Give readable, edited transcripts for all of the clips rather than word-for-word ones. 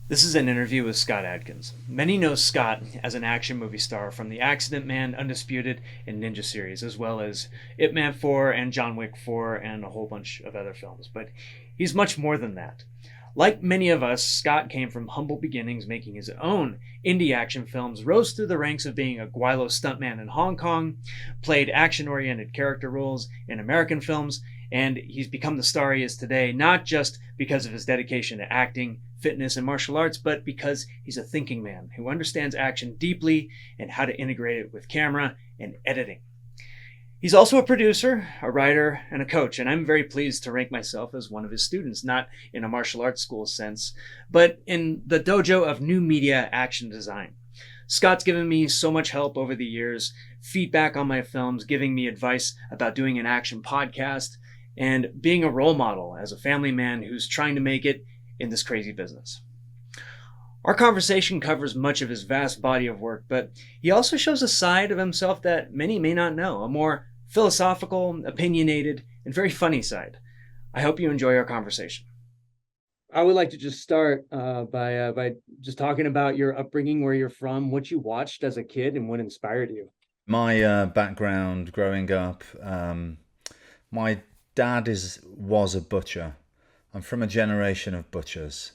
This is an interview with Scott Adkins. Many know Scott as an action movie star from the Accident Man, Undisputed, and Ninja series, as well as Ip Man 4 and John Wick 4 and a whole bunch of other films. But he's much more than that. Like many of us, Scott came from humble beginnings making his own indie action films, rose through the ranks of being a guaylo stuntman in Hong Kong, played action-oriented character roles in American films, and he's become the star he is today, not just because of his dedication to acting, fitness, and martial arts, but because he's a thinking man who understands action deeply and how to integrate it with camera and editing. He's also a producer, a writer, and a coach, and I'm very pleased to rank myself as one of his students, not in a martial arts school sense, but in the dojo of new media action design. Scott's given me so much help over the years, feedback on my films, giving me advice about doing an action podcast, and being a role model as a family man who's trying to make it in this crazy business. Our conversation covers much of his vast body of work, but he also shows a side of himself that many may not know, a more philosophical, opinionated, and very funny side. I hope you enjoy our conversation. I would like to just start by just talking about your upbringing, where you're from, what you watched as a kid, and what inspired you. My background growing up, my dad was a butcher. I'm from a generation of butchers.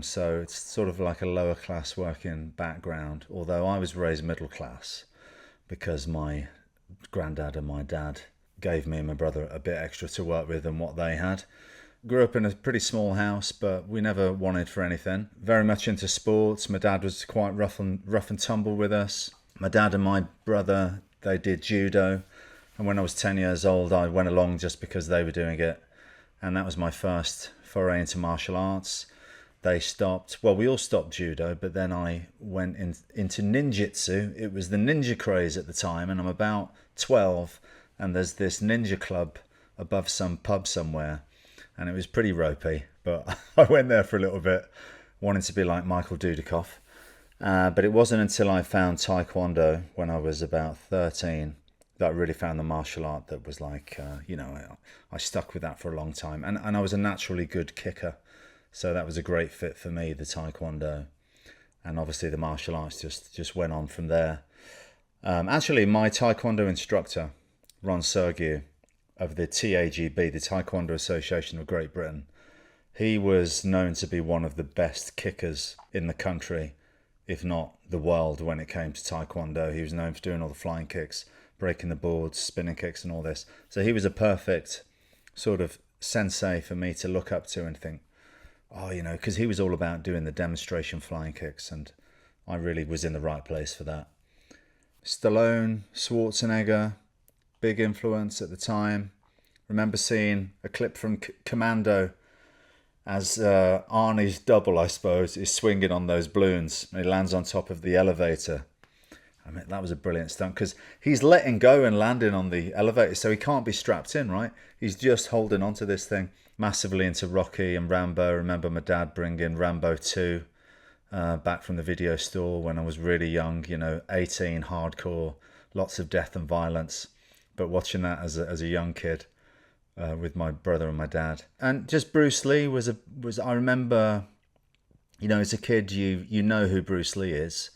So it's sort of like a lower class working background, although I was raised middle class because my granddad and my dad gave me and my brother a bit extra to work with than what they had. Grew up in a pretty small house, but we never wanted for anything. Very much into sports. My dad was quite rough and tumble with us. My dad and my brother, they did judo. And when I was 10 years old, I went along just because they were doing it. And that was my first foray into martial arts. They stopped. Well, we all stopped judo, but then I went into ninjutsu. It was the ninja craze at the time, and I'm about 12, and there's this ninja club above some pub somewhere, and it was pretty ropey, but I went there for a little bit, wanting to be like Michael Dudikoff. But it wasn't until I found Taekwondo when I was about 13 that I really found the martial art that was like, I stuck with that for a long time. And I was a naturally good kicker. So that was a great fit for me, the Taekwondo. And obviously the martial arts just went on from there. Actually, my Taekwondo instructor, Ron Sergiu, of the TAGB, the Taekwondo Association of Great Britain, he was known to be one of the best kickers in the country, if not the world, when it came to Taekwondo. He was known for doing all the flying kicks, breaking the boards, spinning kicks and all this. So he was a perfect sort of sensei for me to look up to and think, because he was all about doing the demonstration flying kicks, and I really was in the right place for that. Stallone, Schwarzenegger, big influence at the time. Remember seeing a clip from Commando as Arnie's double, I suppose, is swinging on those balloons and he lands on top of the elevator. I mean, that was a brilliant stunt because he's letting go and landing on the elevator, so he can't be strapped in, right? He's just holding onto this thing. Massively into Rocky and Rambo. I remember my dad bringing Rambo 2 back from the video store when I was really young, 18, hardcore, lots of death and violence. But watching that as a young kid with my brother and my dad. And just Bruce Lee was I remember, as a kid, you know who Bruce Lee is.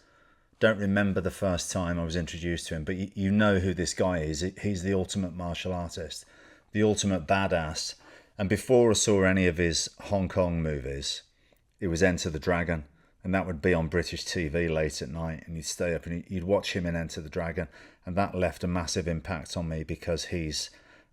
Don't remember the first time I was introduced to him, but you know who this guy is. He's the ultimate martial artist, the ultimate badass. And before I saw any of his Hong Kong movies, it was Enter the Dragon. And that would be on British TV late at night. And you'd stay up and you'd watch him in Enter the Dragon. And that left a massive impact on me because he's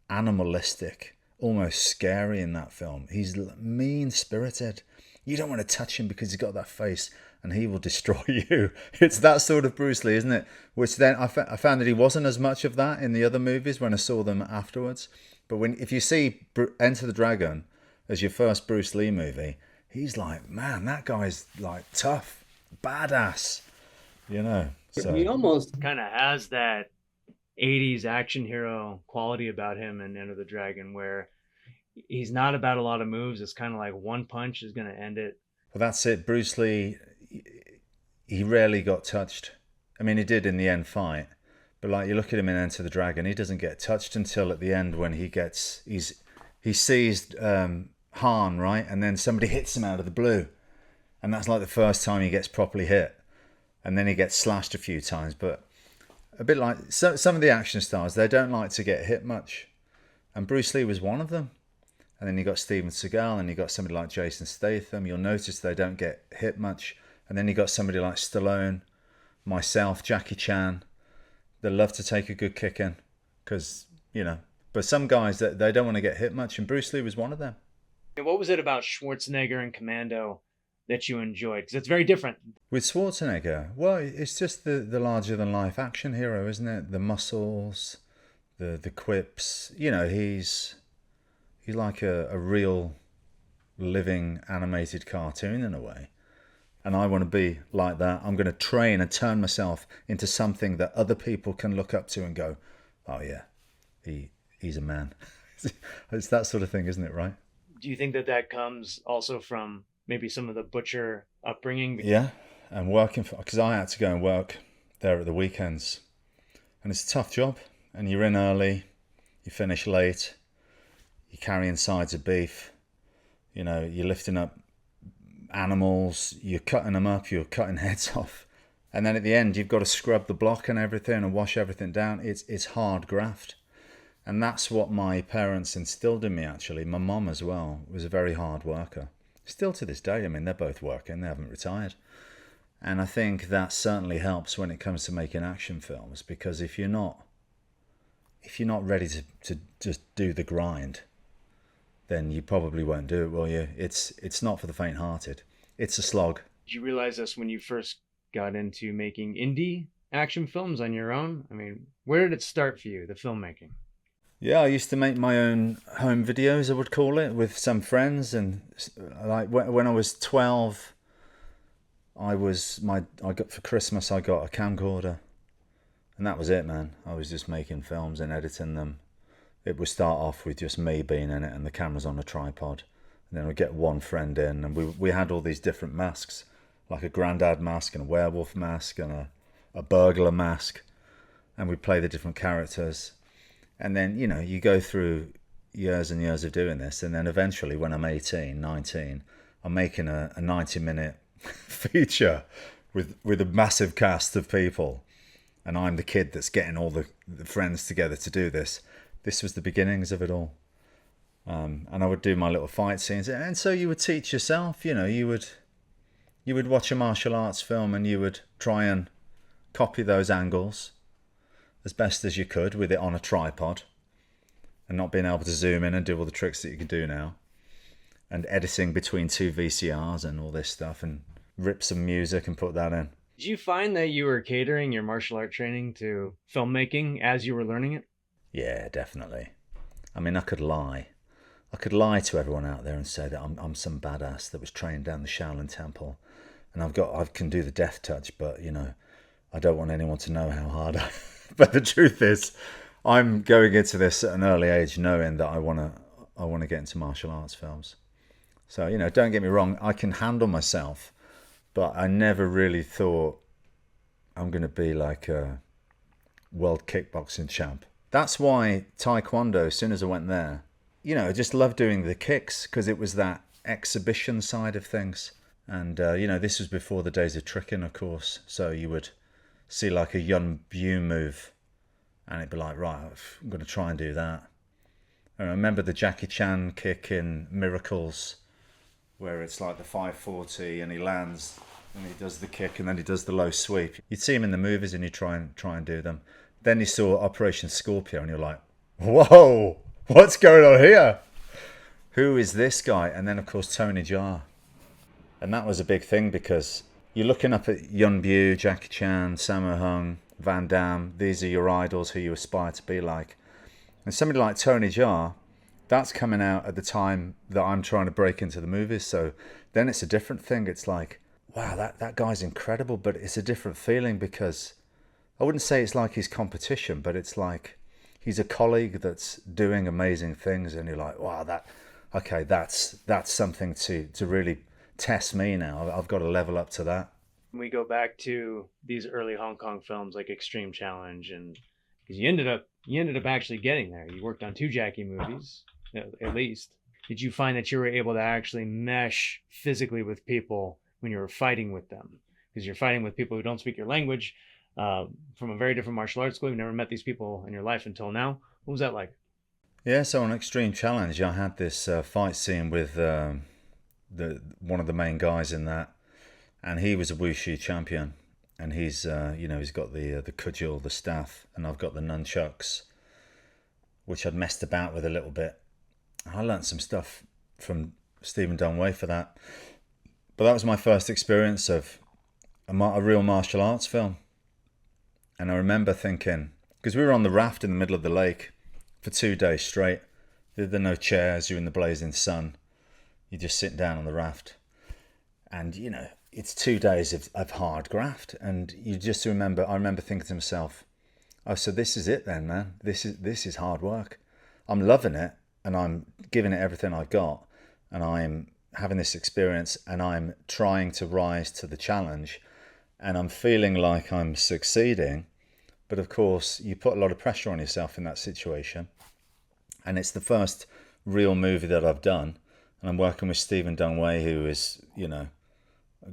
animalistic, almost scary in that film. He's mean-spirited. You don't want to touch him because he's got that face and he will destroy you. It's that sort of Bruce Lee, isn't it? Which then I found that he wasn't as much of that in the other movies when I saw them afterwards. But if you see Enter the Dragon as your first Bruce Lee movie, he's like, man, that guy's like tough, badass, So He almost kind of has that 80s action hero quality about him in Enter the Dragon, where he's not about a lot of moves. It's kind of like one punch is going to end it. Well, that's it. Bruce Lee, he rarely got touched. I mean, he did in the end fight. But like you look at him in Enter the Dragon, he doesn't get touched until at the end when he sees Han, right? And then somebody hits him out of the blue. And that's like the first time he gets properly hit. And then he gets slashed a few times. But a bit like some of the action stars, they don't like to get hit much. And Bruce Lee was one of them. And then you got Steven Seagal, and you got somebody like Jason Statham. You'll notice they don't get hit much. And then you got somebody like Stallone, myself, Jackie Chan. They love to take a good kick in, because, you know. But some guys, they don't want to get hit much, and Bruce Lee was one of them. What was it about Schwarzenegger and Commando that you enjoyed? Because it's very different. With Schwarzenegger, well, it's just the larger than life action hero, isn't it? The muscles, the quips. You know, he's like a real living animated cartoon in a way. And I want to be like that. I'm going to train and turn myself into something that other people can look up to and go, oh yeah, he's a man. It's that sort of thing, isn't it, right? Do you think that comes also from maybe some of the butcher upbringing? Yeah, and working because I had to go and work there at the weekends. And it's a tough job. And you're in early, you finish late, you're carrying sides of beef, you know, you're lifting up animals, you're cutting them up, you're cutting heads off, and then at the end you've got to scrub the block and everything and wash everything down. It's hard graft, and that's what my parents instilled in me. Actually, my mom as well was a very hard worker, still to this day. I mean, they're both working, they haven't retired, and I think that certainly helps when it comes to making action films, because if you're not ready to just do the grind, then you probably won't do it, will you? It's not for the faint-hearted. It's a slog. Did you realize this when you first got into making indie action films on your own? I mean, where did it start for you, the filmmaking? Yeah, I used to make my own home videos, I would call it, with some friends. And like when I was 12, I got for Christmas, I got a camcorder. And that was it, man. I was just making films and editing them. It would start off with just me being in it and the camera's on a tripod. And then we'd get one friend in, and we had all these different masks, like a granddad mask and a werewolf mask and a burglar mask. And we'd play the different characters. And then, you know, you go through years and years of doing this. And then eventually when I'm 18, 19, I'm making a 90-minute feature with a massive cast of people. And I'm the kid that's getting all the friends together to do this. This was the beginnings of it all. And I would do my little fight scenes. And so you would teach yourself, you know, you would watch a martial arts film and you would try and copy those angles as best as you could with it on a tripod, and not being able to zoom in and do all the tricks that you can do now, and editing between two VCRs and all this stuff, and rip some music and put that in. Did you find that you were catering your martial art training to filmmaking as you were learning it? Yeah, definitely. I mean, I could lie. I could lie to everyone out there and say that I'm some badass that was trained down the Shaolin Temple, and I can do the death touch, but you know, I don't want anyone to know how hard I. But the truth is, I'm going into this at an early age knowing that I want to get into martial arts films. So, you know, don't get me wrong, I can handle myself, but I never really thought I'm going to be like a world kickboxing champ. That's why Taekwondo, as soon as I went there, you know, I just loved doing the kicks because it was that exhibition side of things. And, you know, this was before the days of tricking, of course. So you would see like a Yuen move and it'd be like, right, I'm going to try and do that. And I remember the Jackie Chan kick in Miracles, where it's like the 540 and he lands and he does the kick and then he does the low sweep. You'd see him in the movies and you try and do them. Then you saw Operation Scorpio and you're like, whoa, what's going on here? Who is this guy? And then, of course, Tony Jaa. And that was a big thing because you're looking up at Yuen, Jackie Chan, Sammo Hung, Van Damme. These are your idols who you aspire to be like. And somebody like Tony Jaa, that's coming out at the time that I'm trying to break into the movies. So then it's a different thing. It's like, wow, that guy's incredible. But it's a different feeling because I wouldn't say it's like his competition, but it's like he's a colleague that's doing amazing things. And you're like, wow, that's something to really test me now. I've got to level up to that. We go back to these early Hong Kong films like Extreme Challenge, and because you ended up actually getting there. You worked on 2 Jackie movies, at least. Did you find that you were able to actually mesh physically with people when you were fighting with them? Because you're fighting with people who don't speak your language, from a very different martial arts school. You've never met these people in your life until now. What was that like? Yeah, so on Extreme Challenge, I had this fight scene with the one of the main guys in that, and he was a wushu champion, and he's he's got the cudgel, the staff, and I've got the nunchucks, which I'd messed about with a little bit. I learnt some stuff from Stephen Dunway for that, but that was my first experience of a real martial arts film. And I remember thinking, because we were on the raft in the middle of the lake for 2 days straight. There are no chairs, you're in the blazing sun. You just sit down on the raft. And, it's 2 days of hard graft. And I remember thinking to myself, oh, so this is it then, man. This is hard work. I'm loving it, and I'm giving it everything I got. And I'm having this experience, and I'm trying to rise to the challenge. And I'm feeling like I'm succeeding. But of course, you put a lot of pressure on yourself in that situation. And it's the first real movie that I've done. And I'm working with Stephen Dunway, who is,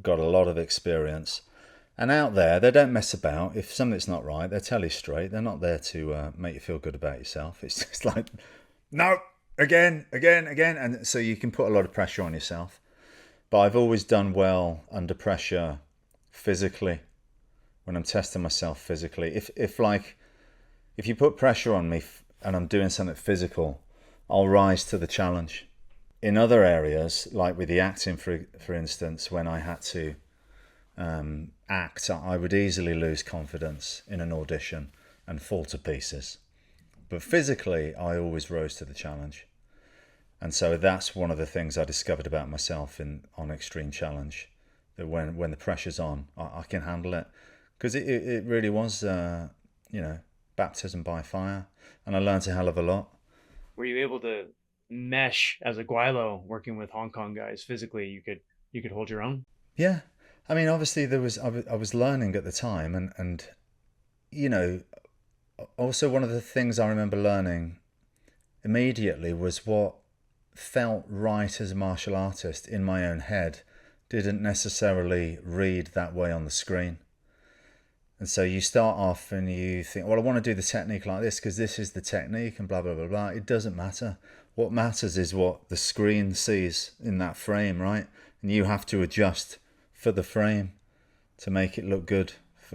got a lot of experience. And out there, they don't mess about. If something's not right, they tell you straight. They're not there to make you feel good about yourself. It's just like, no, again. And so you can put a lot of pressure on yourself. But I've always done well under pressure physically, when I'm testing myself physically. If you put pressure on me and I'm doing something physical, I'll rise to the challenge. In other areas, like with the acting, for instance, when I had to act, I would easily lose confidence in an audition and fall to pieces. But physically, I always rose to the challenge. And so that's one of the things I discovered about myself on Extreme Challenge, that when the pressure's on, I can handle it. Because it really was, baptism by fire. And I learned a hell of a lot. Were you able to mesh as a Guilo working with Hong Kong guys physically? You could hold your own? Yeah. I mean, obviously I was learning at the time, and also one of the things I remember learning immediately was what felt right as a martial artist in my own head didn't necessarily read that way on the screen. And so you start off and you think, well, I want to do the technique like this because this is the technique and blah, blah, blah, blah. It doesn't matter. What matters is what the screen sees in that frame, right? And you have to adjust for the frame to make it look good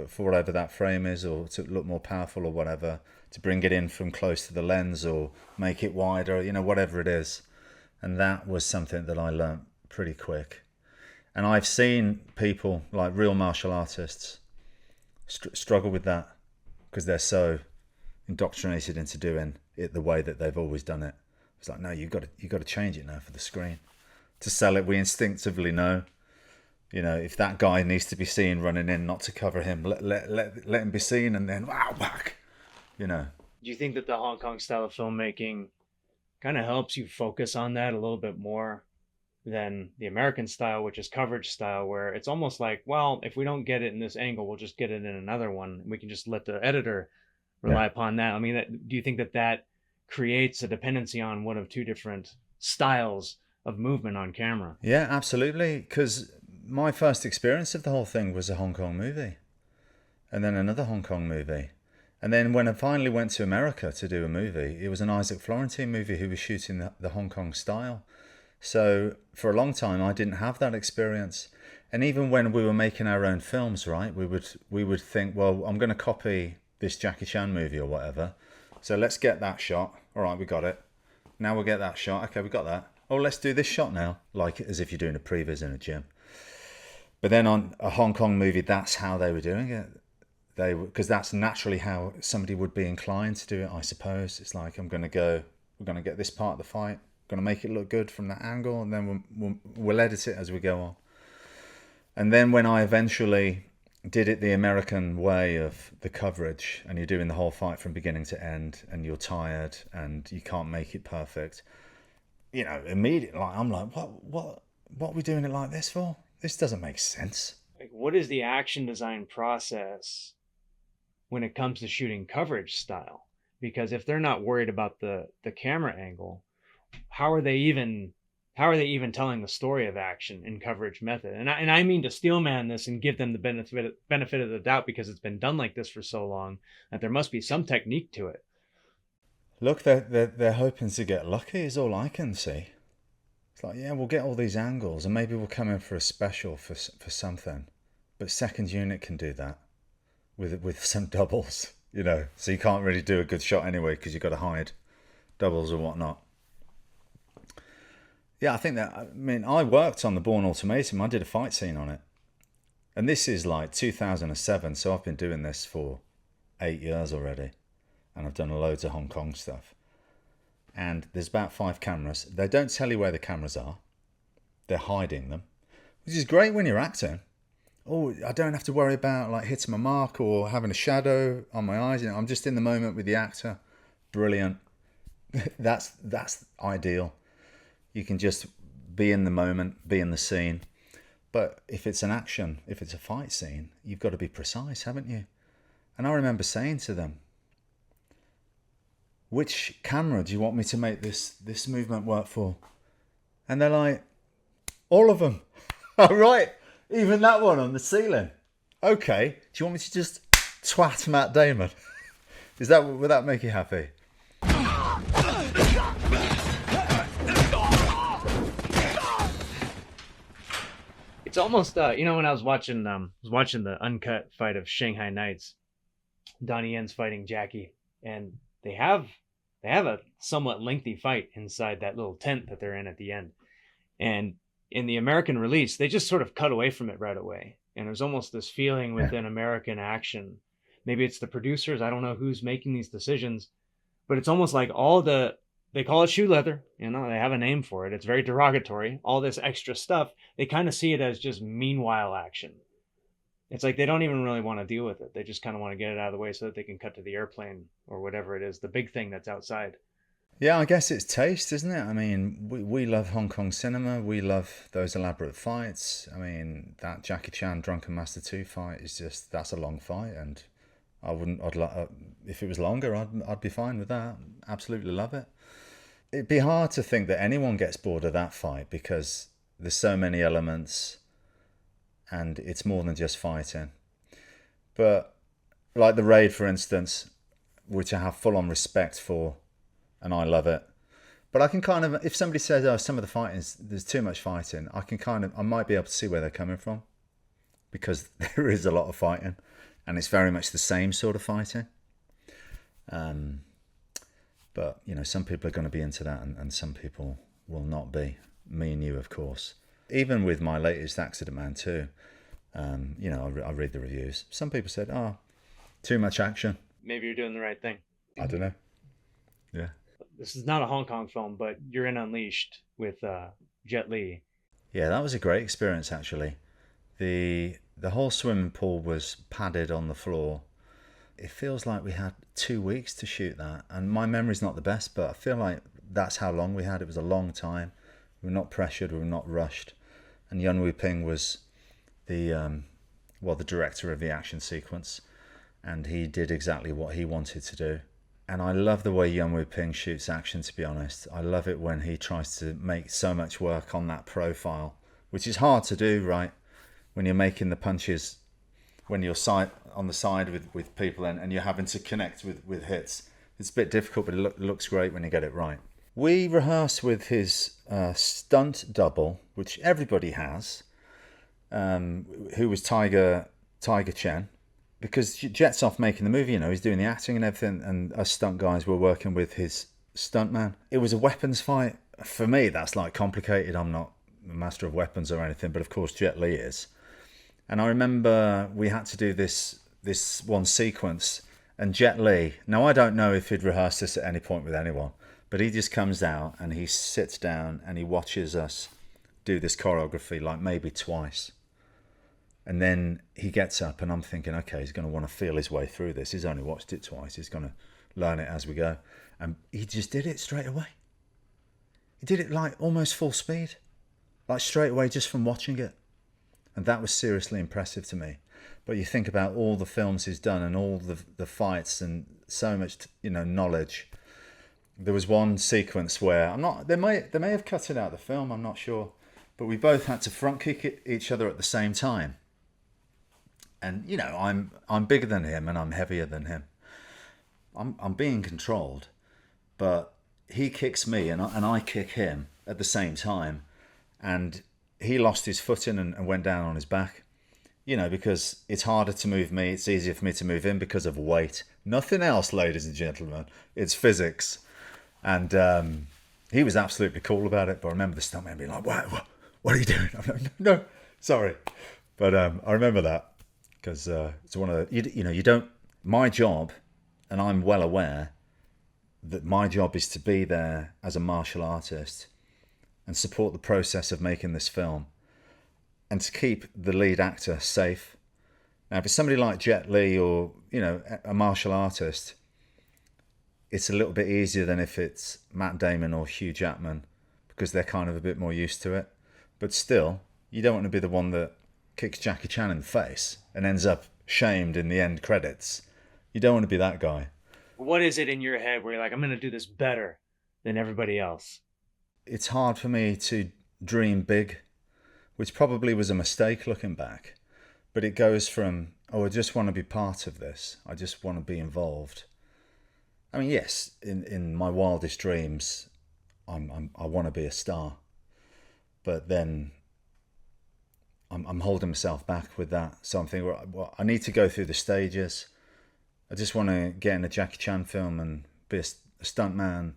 for whatever that frame is, or to look more powerful or whatever, to bring it in from close to the lens or make it wider, whatever it is. And that was something that I learnt pretty quick. And I've seen people, like real martial artists, struggle with that because they're so indoctrinated into doing it the way that they've always done it. It's like, no, you've got to change it now for the screen. To sell it, we instinctively know, if that guy needs to be seen running in, not to cover him, let him be seen, and then wow, whack. Do you think that the Hong Kong style of filmmaking kind of helps you focus on that a little bit more than the American style, which is coverage style, where it's almost like, well, if we don't get it in this angle, we'll just get it in another one. We can just let the editor rely upon that. I mean, do you think that creates a dependency on one of two different styles of movement on camera? Yeah, absolutely. Because my first experience of the whole thing was a Hong Kong movie, and then another Hong Kong movie. And then when I finally went to America to do a movie, it was an Isaac Florentine movie who was shooting the Hong Kong style. So for a long time, I didn't have that experience. And even when we were making our own films, right, we would think, well, I'm going to copy this Jackie Chan movie or whatever. So let's get that shot. All right, we got it. Now we'll get that shot. Okay, we got that. Oh, let's do this shot now. Like as if you're doing a previs in a gym. But then on a Hong Kong movie, that's how they were doing it. Because that's naturally how somebody would be inclined to do it, I suppose. It's like, we're going to get this part of the fight, going to make it look good from that angle, and then we'll edit it as we go on. And then when I eventually did it the American way of the coverage, and you're doing the whole fight from beginning to end, and you're tired, and you can't make it perfect, immediately, I'm like, what are we doing it like this for? This doesn't make sense. Like, what is the action design process when it comes to shooting coverage style? Because if they're not worried about the camera angle, how are they even how are they even telling the story of action in coverage method? And I mean to steelman this and give them the benefit of the doubt, because it's been done like this for so long that there must be some technique to it. Look, they're hoping to get lucky is all I can see. It's like, yeah, we'll get all these angles and maybe we'll come in for a special for something. But second unit can do that with some doubles, you know. So you can't really do a good shot anyway because you've got to hide doubles or whatnot. Yeah, I mean, I worked on the Bourne Ultimatum. I did a fight scene on it. And this is like 2007, so I've been doing this for 8 years already. And I've done loads of Hong Kong stuff. And there's about 5 cameras. They don't tell you where the cameras are. They're hiding them, which is great when you're acting. Oh, I don't have to worry about like hitting my mark or having a shadow on my eyes. You know, I'm just in the moment with the actor. Brilliant. That's ideal. You can just be in the moment, be in the scene. But if it's an action, if it's a fight scene, you've got to be precise, haven't you? And I remember saying to them, which camera do you want me to make this movement work for? And they're like, all of them. All right, even that one on the ceiling. Okay, do you want me to just twat Matt Damon? Would that make you happy? It's almost when I was watching the uncut fight of Shanghai Knights, Donnie Yen's fighting Jackie, and they have a somewhat lengthy fight inside that little tent that they're in at the end. And in the American release, they just sort of cut away from it right away. And there's almost this feeling within American action. Maybe it's the producers, I don't know who's making these decisions, but it's almost like they call it shoe leather, they have a name for it. It's very derogatory. All this extra stuff, they kind of see it as just meanwhile action. It's like they don't even really want to deal with it. They just kind of want to get it out of the way so that they can cut to the airplane or whatever it is, the big thing that's outside. Yeah, I guess it's taste, isn't it? I mean, we love Hong Kong cinema. We love those elaborate fights. I mean, that Jackie Chan Drunken Master 2 fight that's a long fight, and if it was longer, I'd be fine with that. Absolutely love it. It'd be hard to think that anyone gets bored of that fight because there's so many elements and it's more than just fighting. But like the raid, for instance, which I have full on respect for, and I love it. But I can kind of, if somebody says, oh, some of the fighting, there's too much fighting, I might be able to see where they're coming from, because there is a lot of fighting and it's very much the same sort of fighting. But, some people are going to be into that and some people will not be. Me and you, of course. Even with my latest Accident Man 2, I read the reviews. Some people said, too much action. Maybe you're doing the right thing. I don't know. Yeah. This is not a Hong Kong film, but you're in Unleashed with Jet Li. Yeah, that was a great experience, actually. The whole swimming pool was padded on the floor. It feels like we had 2 weeks to shoot that, and my memory's not the best, but I feel like that's how long we had. It was a long time. We were not pressured, we were not rushed. And Yuen Woo-ping was the director of the action sequence, and he did exactly what he wanted to do. And I love the way Yuen Woo-ping shoots action, to be honest. I love it when he tries to make so much work on that profile, which is hard to do, right? When you're making the punches, when you're on the side with people and you're having to connect with hits. It's a bit difficult, but it looks great when you get it right. We rehearsed with his stunt double, which everybody has, who was Tiger Chen, because Jet's off making the movie, he's doing the acting and everything, and us stunt guys were working with his stuntman. It was a weapons fight. For me, that's like complicated. I'm not a master of weapons or anything, but of course Jet Li is. And I remember we had to do this one sequence, and Jet Li, now I don't know if he'd rehearsed this at any point with anyone, but he just comes out and he sits down and he watches us do this choreography like maybe twice. And then he gets up and I'm thinking, okay, he's going to want to feel his way through this. He's only watched it twice. He's going to learn it as we go. And he just did it straight away. He did it like almost full speed, like straight away just from watching it. And that was seriously impressive to me. But you think about all the films he's done and all the fights and so much, knowledge. There was one sequence where I'm not. They may have cut it out of the film. I'm not sure, but we both had to front kick each other at the same time. And I'm bigger than him and I'm heavier than him. I'm being controlled, but he kicks me and I kick him at the same time, and he lost his footing and went down on his back. Because it's harder to move me. It's easier for me to move him because of weight. Nothing else, ladies and gentlemen. It's physics. And he was absolutely cool about it. But I remember the stuntman being like, what are you doing? I'm like, no, sorry. But I remember that because it's one of the, you don't, my job, and I'm well aware that my job is to be there as a martial artist and support the process of making this film, and to keep the lead actor safe. Now, if it's somebody like Jet Li or, a martial artist, it's a little bit easier than if it's Matt Damon or Hugh Jackman, because they're kind of a bit more used to it. But still, you don't want to be the one that kicks Jackie Chan in the face and ends up shamed in the end credits. You don't want to be that guy. What is it in your head where you're like, I'm going to do this better than everybody else? It's hard for me to dream big, which probably was a mistake looking back. But it goes from, I just want to be part of this. I just want to be involved. I mean, yes, in my wildest dreams, I want to be a star. But then I'm holding myself back with that. So I'm thinking, well, I need to go through the stages. I just want to get in a Jackie Chan film and be a stuntman.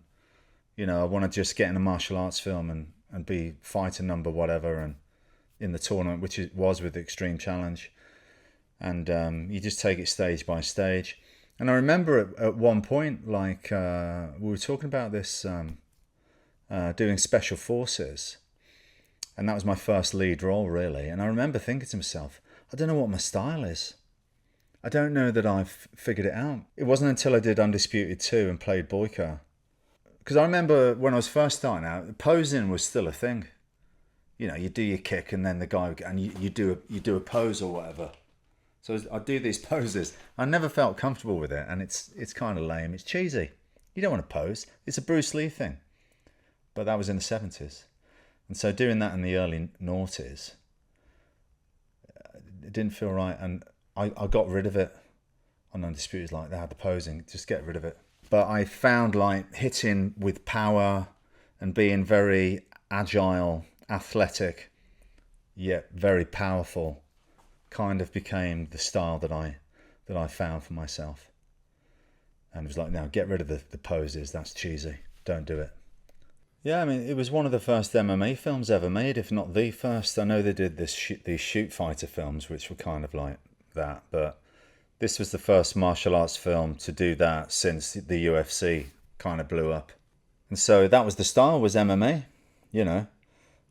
I want to just get in a martial arts film and be fighter number whatever, and in the tournament, which it was with the Extreme Challenge. And you just take it stage by stage. And I remember at one point, we were talking about this, doing Special Forces. And that was my first lead role, really. And I remember thinking to myself, I don't know what my style is. I don't know that I've figured it out. It wasn't until I did Undisputed 2 and played Boyka. Because I remember when I was first starting out, posing was still a thing. You do your kick and then the guy, and you do a pose or whatever. So I do these poses. I never felt comfortable with it, and it's kind of lame. It's cheesy. You don't want to pose. It's a Bruce Lee thing. But that was in the 70s. And so doing that in the early noughties, it didn't feel right. And I got rid of it on Undisputed, like that, the posing, just get rid of it. But I found hitting with power and being very agile, athletic, yet very powerful, kind of became the style that I found for myself. And it was like, now get rid of the poses, that's cheesy, don't do it. Yeah, I mean, it was one of the first MMA films ever made, if not the first. I know they did these shoot fighter films, which were kind of like that, but this was the first martial arts film to do that since the UFC kind of blew up. And so that was the style, was MMA,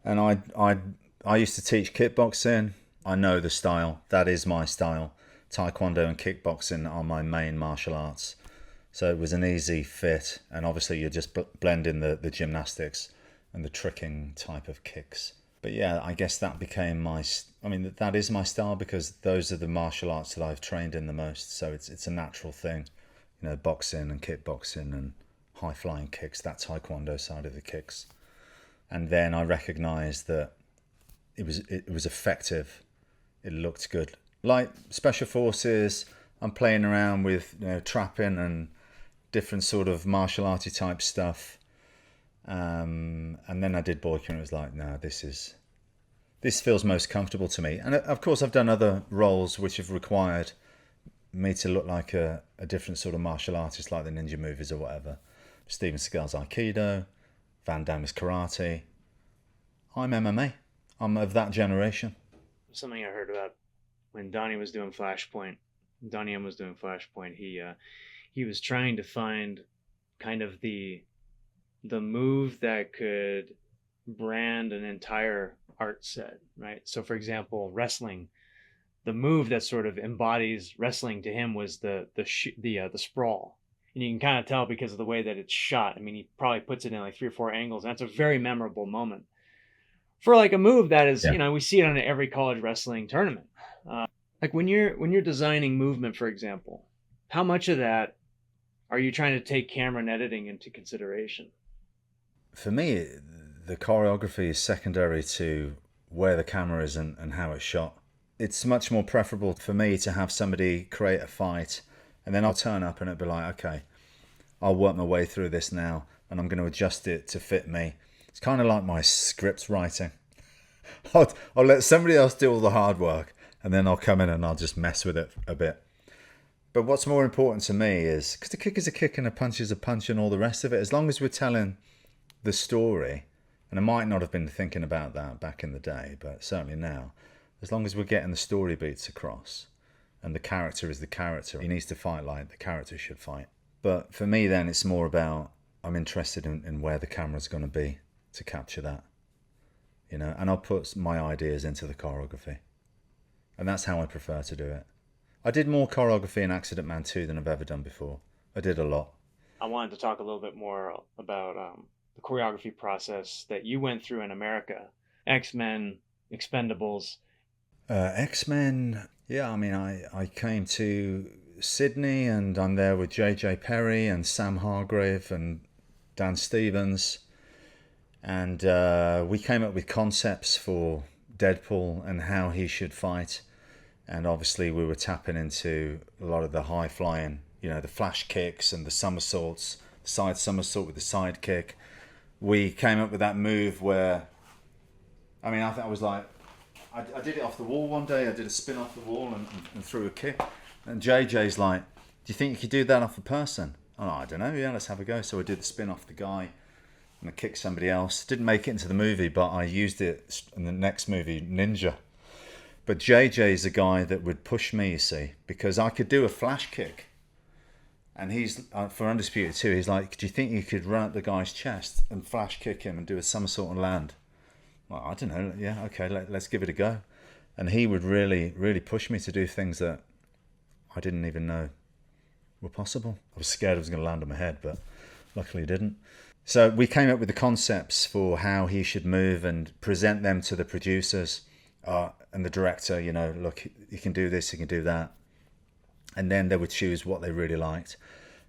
And I used to teach kickboxing. I know the style. That is my style. Taekwondo and kickboxing are my main martial arts. So it was an easy fit. And obviously you just blend in the gymnastics and the tricking type of kicks. But yeah, I guess that became that is my style, because those are the martial arts that I've trained in the most. So it's a natural thing. Boxing and kickboxing and high flying kicks, that Taekwondo side of the kicks. And then I recognised that it was effective. It looked good. Like Special Forces, I'm playing around with trapping and different sort of martial arty type stuff. And then I did Boyka and it was like, no, this feels most comfortable to me. And of course I've done other roles which have required me to look like a different sort of martial artist, like the ninja movies or whatever. Steven Seagal's Aikido, Van Damme's karate. I'm MMA. I'm of that generation. Something I heard about when Donnie Yen was doing Flashpoint, he was trying to find kind of the move that could brand an entire art set, right? So for example, wrestling, the move that sort of embodies wrestling to him was the sprawl. And you can kind of tell because of the way that it's shot. I mean, he probably puts it in like 3 or 4 angles. And that's a very memorable moment for like a move that is, we see it on every college wrestling tournament. Like when you're designing movement, for example, how much of that are you trying to take camera and editing into consideration? For me, the choreography is secondary to where the camera is and how it's shot. It's much more preferable for me to have somebody create a fight and then I'll turn up and it'll be like, okay, I'll work my way through this now and I'm going to adjust it to fit me. It's kind of like my script writing. I'll let somebody else do all the hard work and then I'll come in and I'll just mess with it a bit. But what's more important to me is, because a kick is a kick and a punch is a punch and all the rest of it, as long as we're telling the story, and I might not have been thinking about that back in the day, but certainly now, as long as we're getting the story beats across and the character is the character, he needs to fight like the character should fight. But for me then it's more about, I'm interested in where the camera's going to be to capture that, you know, and I'll put my ideas into the choreography. And that's how I prefer to do it. I did more choreography in Accident Man 2 than I've ever done before. I did a lot. I wanted to talk a little bit more about the choreography process that you went through in America. X-Men, Expendables. X-Men, yeah, I mean, I came to Sydney and I'm there with J.J. Perry and Sam Hargrave and Dan Stevens. And we came up with concepts for Deadpool and how he should fight. And obviously we were tapping into a lot of the high flying, you know, the flash kicks and the somersaults, side somersault with the side kick. We came up with that move where, I mean, I think I was like, I did it off the wall one day. I did a spin off the wall and threw a kick. And JJ's like, do you think you could do that off a person? Oh, I don't know. Yeah, let's have a go. So I did the spin off the guy and I kicked somebody else. Didn't make it into the movie, but I used it in the next movie, Ninja. But JJ's a guy that would push me, you see, because I could do a flash kick. And he's, for Undisputed too, he's like, do you think you could run up the guy's chest and flash kick him and do a somersault and land? Well, I don't know. Yeah, okay, let's give it a go. And he would really, really push me to do things that I didn't even know were possible. I was scared I was going to land on my head, but luckily it didn't. So we came up with the concepts for how he should move and present them to the producers and the director, you know, look, he can do this, he can do that. And then they would choose what they really liked.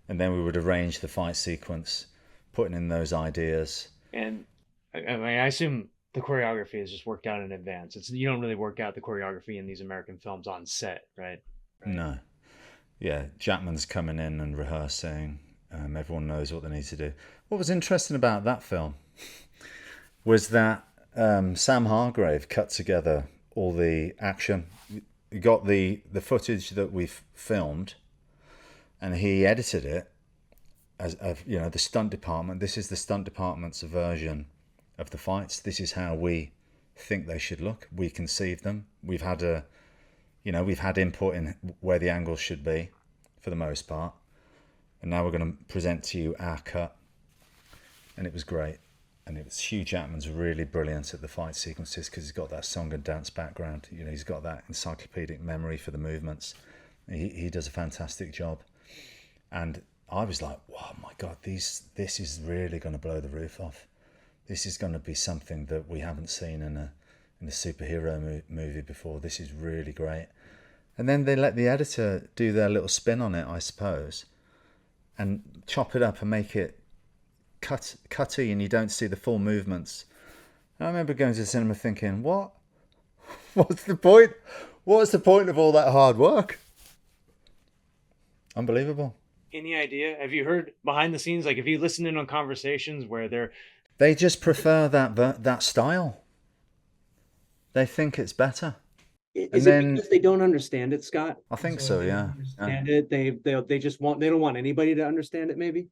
And then we would arrange the fight sequence, putting in those ideas. And I mean, I assume the choreography is just worked out in advance. You don't really work out the choreography in these American films on set, right? No. Yeah, Jackman's coming in and rehearsing. Everyone knows what they need to do. What was interesting about that film was that Sam Hargrave cut together all the action. He got the footage that we've filmed and he edited it as you know, the stunt department. This is the stunt department's version of the fights. This is how we think they should look. We conceive them. We've had input in where the angles should be for the most part. And now we're going to present to you our cut. And it was great. And it was Hugh Jackman's really brilliant at the fight sequences because he's got that song and dance background. You know, he's got that encyclopedic memory for the movements. He does a fantastic job. And I was like, oh my God, this is really going to blow the roof off. This is going to be something that we haven't seen in a superhero movie before. This is really great. And then they let the editor do their little spin on it, I suppose, and chop it up and make it cutty and you don't see the full movements. And I remember going to the cinema thinking, what's the point? What's the point of all that hard work? Unbelievable. Any idea? Have you heard behind the scenes? Like, if you listen in on conversations where they just prefer that style. They think it's better. Is it because they don't understand it, Scott? I think so, yeah. Understand it. They just want, they don't want anybody to understand it, maybe.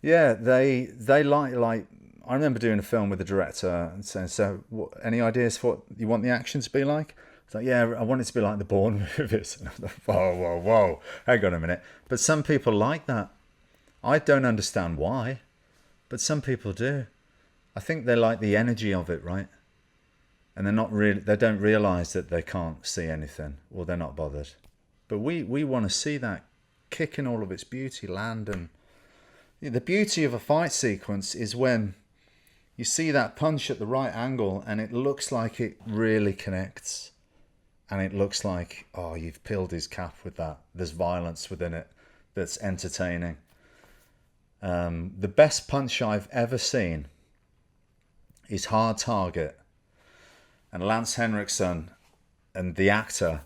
Yeah, they like. I remember doing a film with the director and saying, "So, any ideas for what you want the action to be like?" It's like, "Yeah, I want it to be like the Bourne movies." And I was like, whoa, hang on a minute. But some people like that. I don't understand why, but some people do. I think they like the energy of it, right? And they don't realize that they can't see anything, or they're not bothered. But we want to see that kick in all of its beauty land. And the beauty of a fight sequence is when you see that punch at the right angle and it looks like it really connects. And it looks like, oh, you've peeled his cap with that. There's violence within it that's entertaining. The best punch I've ever seen is Hard Target, and Lance Henriksen and the actor,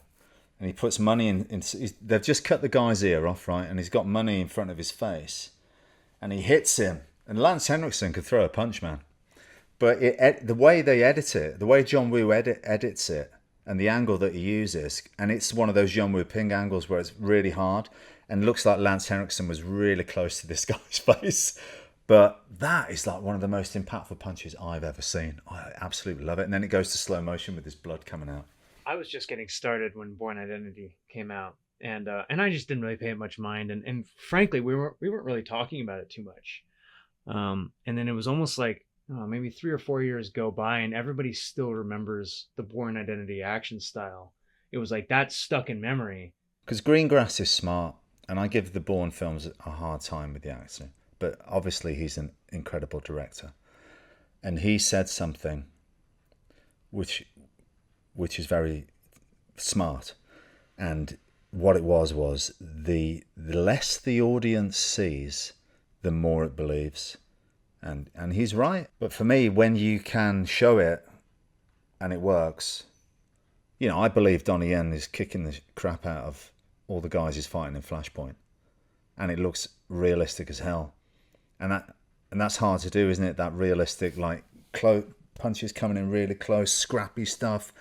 and he puts money in they've just cut the guy's ear off, right, and he's got money in front of his face, and he hits him, and Lance Henriksen could throw a punch, man. But the way they edit it, the way John Woo edits it, and the angle that he uses, and it's one of those John Woo Ping angles where it's really hard, and looks like Lance Henriksen was really close to this guy's face. But that is like one of the most impactful punches I've ever seen. I absolutely love it. And then it goes to slow motion with his blood coming out. I was just getting started when Bourne Identity came out, and I just didn't really pay it much mind, and frankly, we weren't really talking about it too much. And then it was almost like maybe 3 or 4 years go by, and everybody still remembers the Bourne Identity action style. It was like that stuck in memory. Because Greengrass is smart, and I give the Bourne films a hard time with the acting. But obviously he's an incredible director. And he said something which is very smart. And what it was the less the audience sees, the more it believes. And he's right. But for me, when you can show it and it works, you know, I believe Donnie Yen is kicking the crap out of all the guys he's fighting in Flashpoint. And it looks realistic as hell. And that's hard to do, isn't it? That realistic, like, punches coming in really close, scrappy stuff,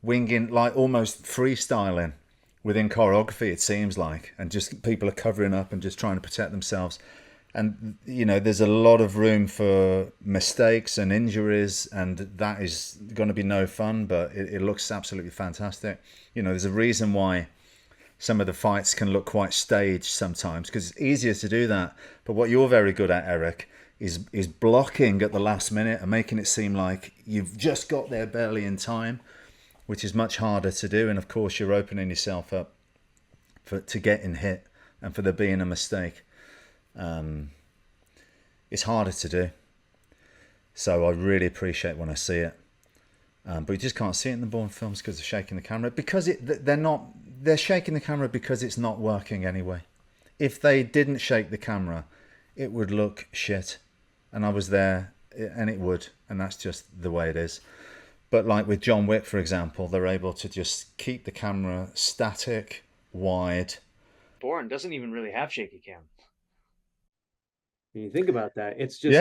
winging, like almost freestyling within choreography, it seems like. And just people are covering up and just trying to protect themselves. And, you know, there's a lot of room for mistakes and injuries, and that is going to be no fun, but it looks absolutely fantastic. You know, there's a reason why some of the fights can look quite staged sometimes, because it's easier to do that. But what you're very good at, Eric, is blocking at the last minute and making it seem like you've just got there barely in time, which is much harder to do. And of course, you're opening yourself up to getting hit and for there being a mistake. It's harder to do. So I really appreciate when I see it. But you just can't see it in the Bourne films because they're shaking the camera. Because they're shaking the camera because it's not working anyway. If they didn't shake the camera, it would look shit. And I was there, and it would. And that's just the way it is. But like with John Wick, for example, they're able to just keep the camera static, wide. Bourne doesn't even really have shaky cam. When you think about that, it's just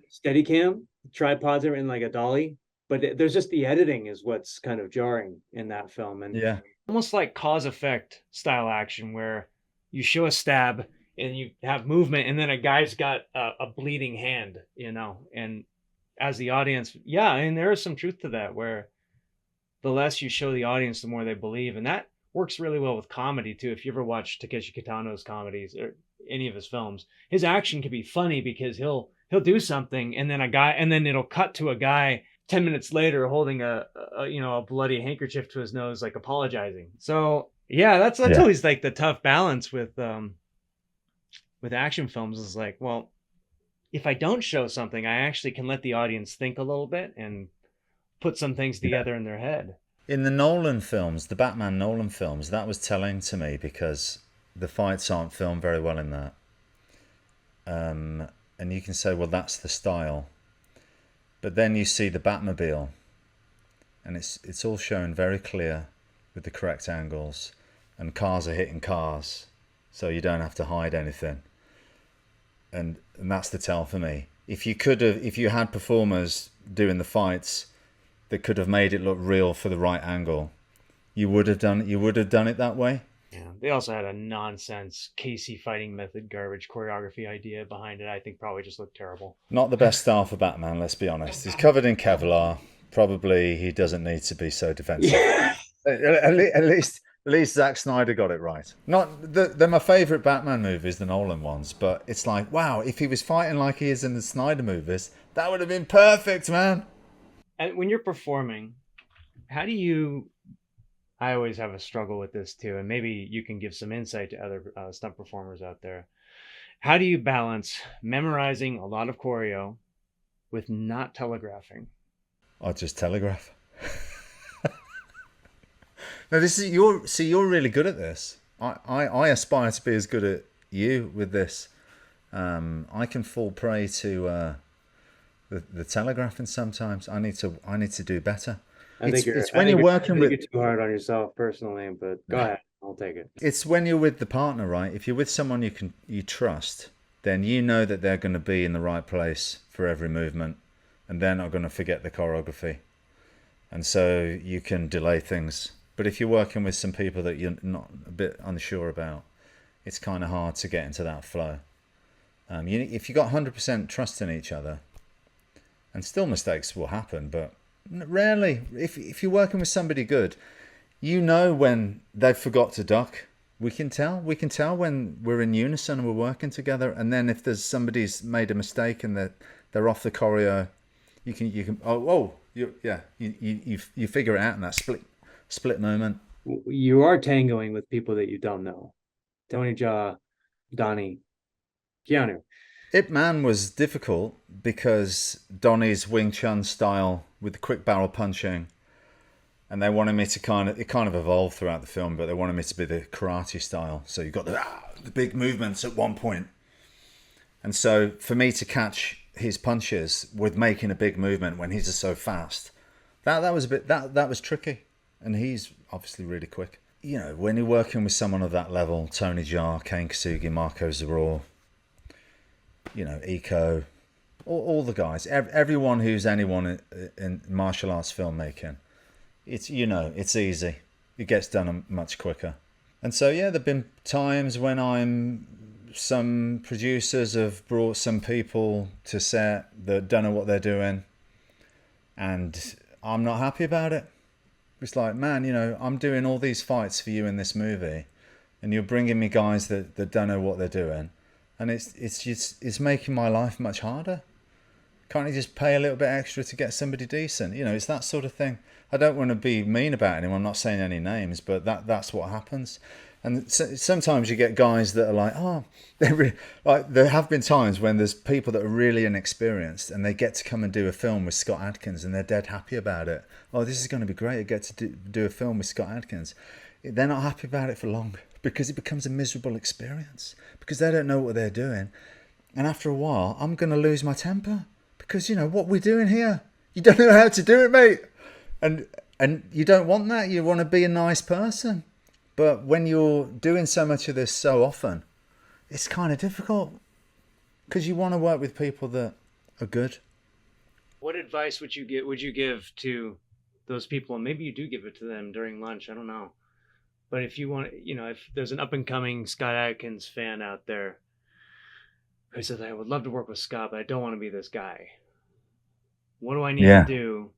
steady cam, tripods are in like a dolly. But there's just the editing is what's kind of jarring in that film. And yeah, almost like cause effect style action where you show a stab and you have movement and then a guy's got a bleeding hand, you know, and as the audience, yeah, and there is some truth to that where the less you show the audience, the more they believe. And that works really well with comedy too. If you ever watch Takeshi Kitano's comedies or any of his films, his action can be funny because he'll do something and then it'll cut to a guy 10 minutes later holding a bloody handkerchief to his nose, like apologizing. So yeah, that's always like the tough balance with action films is like, well, if I don't show something, I actually can let the audience think a little bit and put some things together in their head. In the Nolan films, the Batman Nolan films, that was telling to me because the fights aren't filmed very well in that. And you can say, well, that's the style. But then you see the Batmobile, and it's all shown very clear with the correct angles, and cars are hitting cars, so you don't have to hide anything. And that's the tell for me. If you had performers doing the fights that could have made it look real for the right angle, you would have done it that way. Yeah, they also had a nonsense Casey fighting method garbage choreography idea behind it. I think probably just looked terrible. Not the best style for Batman, let's be honest. He's covered in Kevlar. Probably he doesn't need to be so defensive. Yeah. At least Zack Snyder got it right. They're my favourite Batman movies, the Nolan ones, but it's like, wow, if he was fighting like he is in the Snyder movies, that would have been perfect, man. And when you're performing, how do you... I always have a struggle with this too, and maybe you can give some insight to other stunt performers out there. How do you balance memorizing a lot of choreo with not telegraphing? I just telegraph. No, you're really good at this. I aspire to be as good at you with this. I can fall prey to the telegraphing sometimes. I need to do better. It's when you're working with. You're too hard on yourself personally, but go ahead, I'll take it. It's when you're with the partner, right? If you're with someone you trust, then you know that they're going to be in the right place for every movement, and they're not going to forget the choreography, and so you can delay things. But if you're working with some people that you're not a bit unsure about, it's kind of hard to get into that flow. If you got 100% trust in each other, and still mistakes will happen, but rarely. If you're working with somebody good, you know when they've forgot to duck. We can tell when we're in unison and we're working together. And then if there's somebody's made a mistake and they're off the choreo, you can you figure it out in that split moment. You are tangoing with people that you don't know. Tony Jaa, Donnie, Keanu. Ip Man was difficult because Donnie's Wing Chun style with the quick barrel punching, and they wanted me to it kind of evolved throughout the film, but they wanted me to be the karate style. So you've got the big movements at one point. And so for me to catch his punches with making a big movement when he's just so fast, that was a bit, that was tricky. And he's obviously really quick. You know, when you're working with someone of that level, Tony Jaa, Kane Kasugi, Marco Zaror, you know, Eco, all the guys, everyone who's anyone in martial arts filmmaking, it's easy. It gets done much quicker. And so, yeah, there've been times when some producers have brought some people to set that don't know what they're doing, and I'm not happy about it. It's like, man, you know, I'm doing all these fights for you in this movie, and you're bringing me guys that don't know what they're doing. And it's making my life much harder. Can't you just pay a little bit extra to get somebody decent? You know, it's that sort of thing. I don't want to be mean about anyone. I'm not saying any names, but that's what happens. And sometimes you get guys that are like, oh, there have been times when there's people that are really inexperienced and they get to come and do a film with Scott Adkins and they're dead happy about it. Oh, this is going to be great. I get to do a film with Scott Adkins. They're not happy about it for long because it becomes a miserable experience because they don't know what they're doing. And after a while, I'm going to lose my temper because, you know, what we're doing here, you don't know how to do it, mate. And you don't want that. You want to be a nice person. But when you're doing so much of this so often, it's kind of difficult because you want to work with people that are good. What advice would you give to those people? And maybe you do give it to them during lunch. I don't know. But if you want, you know, if there's an up and coming Scott Adkins fan out there who says, I would love to work with Scott, but I don't want to be this guy. What do I need to do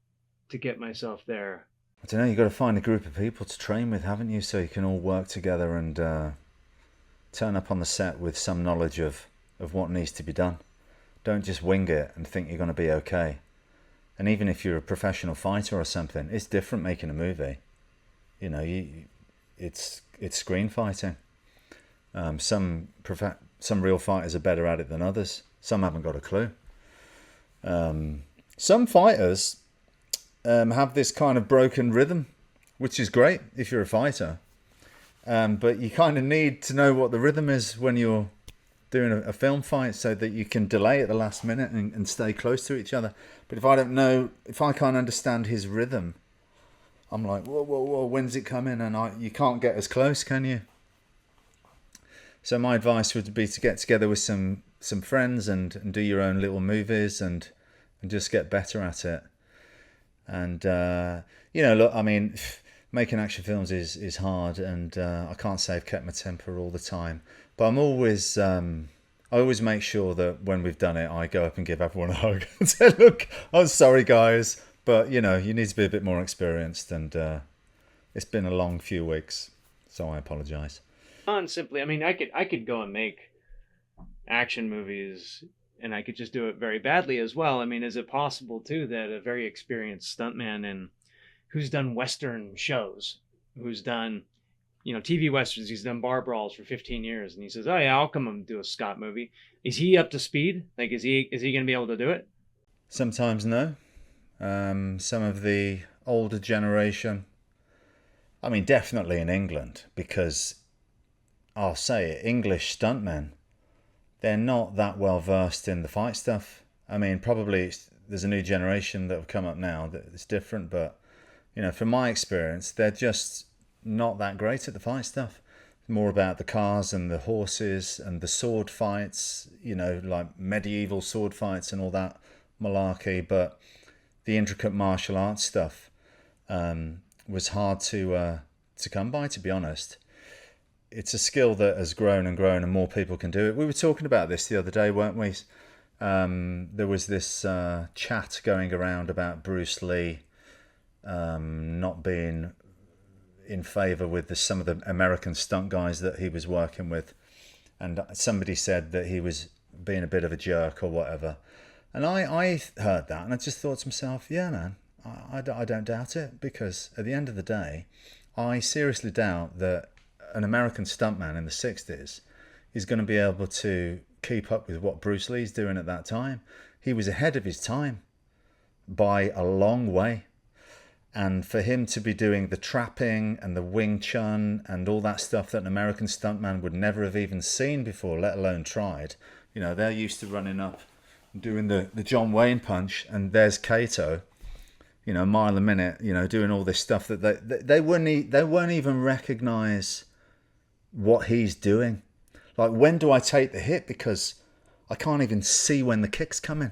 to get myself there? I don't know, you've got to find a group of people to train with, haven't you? So you can all work together and turn up on the set with some knowledge of what needs to be done. Don't just wing it and think you're going to be okay. And even if you're a professional fighter or something, it's different making a movie. You know, it's screen fighting. Some real fighters are better at it than others. Some haven't got a clue. Some fighters have this kind of broken rhythm, which is great if you're a fighter. But you kind of need to know what the rhythm is when you're doing a film fight so that you can delay at the last minute and stay close to each other. But if I can't understand his rhythm, I'm like, whoa, when's it coming? And you can't get as close, can you? So my advice would be to get together with some friends and do your own little movies and just get better at it. And, look, I mean, making action films is hard, and I can't say I've kept my temper all the time. But I always make sure that when we've done it, I go up and give everyone a hug and say, look, I'm sorry, guys, but, you know, you need to be a bit more experienced, and it's been a long few weeks, so I apologise. Simply, I mean, I could go and make action movies, and I could just do it very badly as well. I mean, is it possible too that a very experienced stuntman and who's done Western shows, who's done, you know, TV Westerns, he's done bar brawls for 15 years, and he says, oh yeah, I'll come and do a Scott movie. Is he up to speed? Like, is he going to be able to do it? Sometimes no. Some of the older generation, I mean, definitely in England, because I'll say it, English stuntmen, they're not that well versed in the fight stuff. I mean, probably there's a new generation that have come up now that it's different, but from my experience, they're just not that great at the fight stuff. More about the cars and the horses and the sword fights, like medieval sword fights and all that malarkey. But the intricate martial arts stuff was hard to come by, to be honest. It's a skill that has grown and grown, and more people can do it. We were talking about this the other day, weren't we? There was this chat going around about Bruce Lee not being in favour with some of the American stunt guys that he was working with, and somebody said that he was being a bit of a jerk or whatever, and I heard that and I just thought to myself, yeah man, I don't doubt it, because at the end of the day, I seriously doubt that an American stuntman in the 60s is going to be able to keep up with what Bruce Lee's doing at that time. He was ahead of his time by a long way. And for him to be doing the trapping and the Wing Chun and all that stuff that an American stuntman would never have even seen before, let alone tried. They're used to running up and doing the John Wayne punch, and there's Kato, mile a minute, doing all this stuff that they won't even recognize what he's doing. Like, when do I take the hit? Because I can't even see when the kick's coming.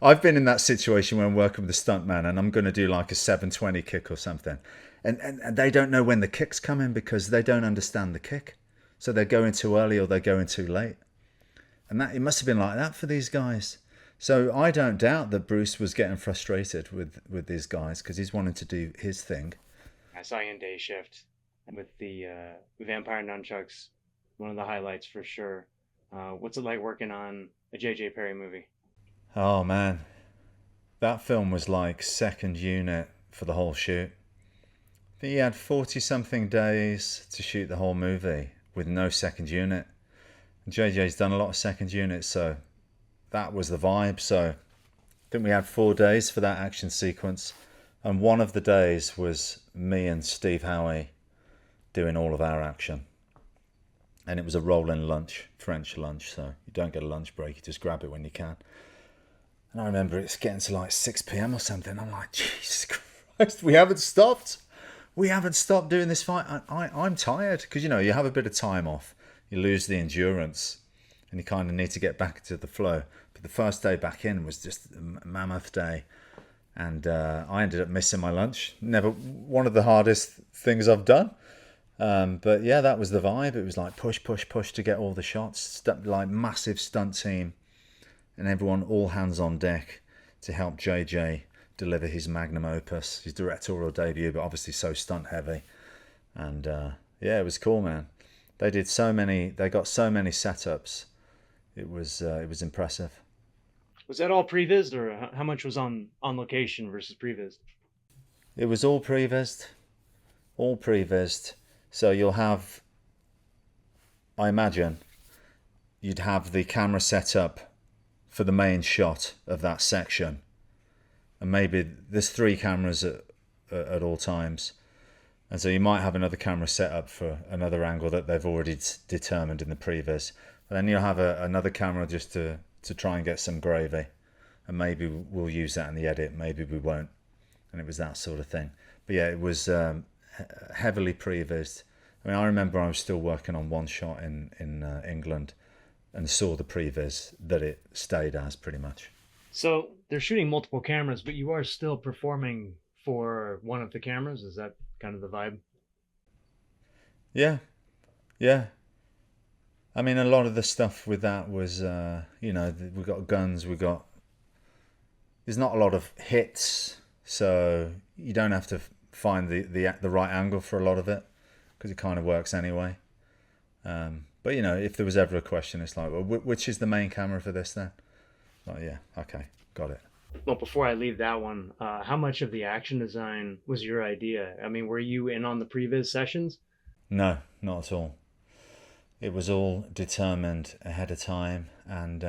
I've been in that situation when I'm working with a stuntman and I'm going to do like a 720 kick or something. And they don't know when the kick's coming because they don't understand the kick. So they're going too early or they're going too late. And it must have been like that for these guys. So I don't doubt that Bruce was getting frustrated with these guys because he's wanting to do his thing. I saw you in Day Shift with the Vampire Nunchucks. One of the highlights for sure. What's it like working on a J.J. Perry movie? Oh man, that film was like second unit for the whole shoot. I think he had 40 something days to shoot the whole movie with no second unit. JJ's done a lot of second units, so that was the vibe. So I think we had 4 days for that action sequence, and one of the days was me and Steve Howie doing all of our action. And it was a rolling lunch, French lunch, so you don't get a lunch break, you just grab it when you can. And I remember it's getting to like 6 p.m. or something. I'm like, Jesus Christ, we haven't stopped. We haven't stopped doing this fight. I'm tired because, you have a bit of time off. You lose the endurance and you kind of need to get back into the flow. But the first day back in was just a mammoth day. And I ended up missing my lunch. Never one of the hardest things I've done. But yeah, that was the vibe. It was like push, push, push to get all the shots. Like massive stunt team. And everyone all hands on deck to help JJ deliver his magnum opus, his directorial debut, but obviously so stunt heavy. And yeah, it was cool, man. They got so many setups. It was impressive. Was that all prevised, or how much was on location versus prevised? It was all prevised. So you'll have, I imagine, you'd have the camera set up for the main shot of that section, and maybe there's 3 cameras at all times, and so you might have another camera set up for another angle that they've already determined in the previs, and then you'll have another camera just to try and get some gravy, and maybe we'll use that in the edit, maybe we won't, and it was that sort of thing. But yeah, it was heavily prevised. I mean, I remember I was still working on one shot in England and saw the previs that it stayed as pretty much. So they're shooting multiple cameras, but you are still performfor one of the cameras? Is that kind of the vibe? Yeah. I mean, a lot of the stuff with that was, we got guns, there's not a lot of hits, so you don't have to find the right angle for a lot of it, because it kind of works anyway. But, if there was ever a question, it's like, well, which is the main camera for this then? Like, yeah, okay, got it. Well, before I leave that one, how much of the action design was your idea? I mean, were you in on the previs sessions? No, not at all. It was all determined ahead of time. And,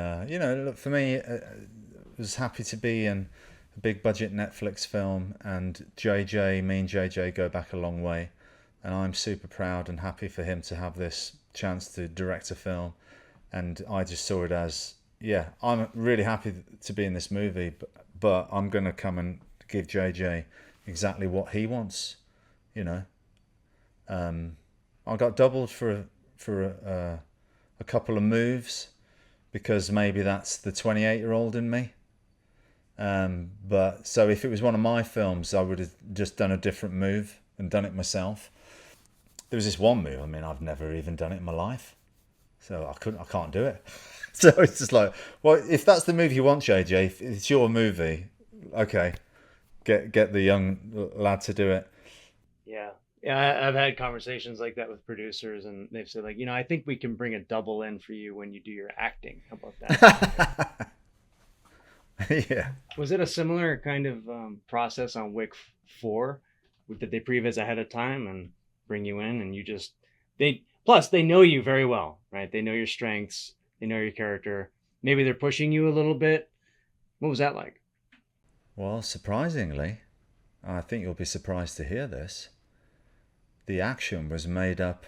look, for me, I was happy to be in a big budget Netflix film, and me and JJ go back a long way. And I'm super proud and happy for him to have this chance to direct a film And I just saw it as, yeah, I'm really happy to be in this movie, but I'm going to come and give JJ exactly what he wants, you know. I got doubled for a couple of moves because maybe that's the 28-year-old in me. But so if it was one of my films, I would have just done a different move and done it myself. There was this one move, I mean, I've never even done it in my life, so I can't do it. So it's just like, well, if that's the move you want, JJ, if it's your movie, okay, get the young lad to do it. Yeah, I've had conversations like that with producers, and they've said, like, I think we can bring a double in for you when you do your acting. How about that? Yeah. Was it a similar kind of process on Wick 4? Did they previs ahead of time and bring you in, and they know you very well, right? They know your strengths, they know your character. Maybe they're pushing you a little bit. What was that like? Well, surprisingly, I think you'll be surprised to hear this, the action was made up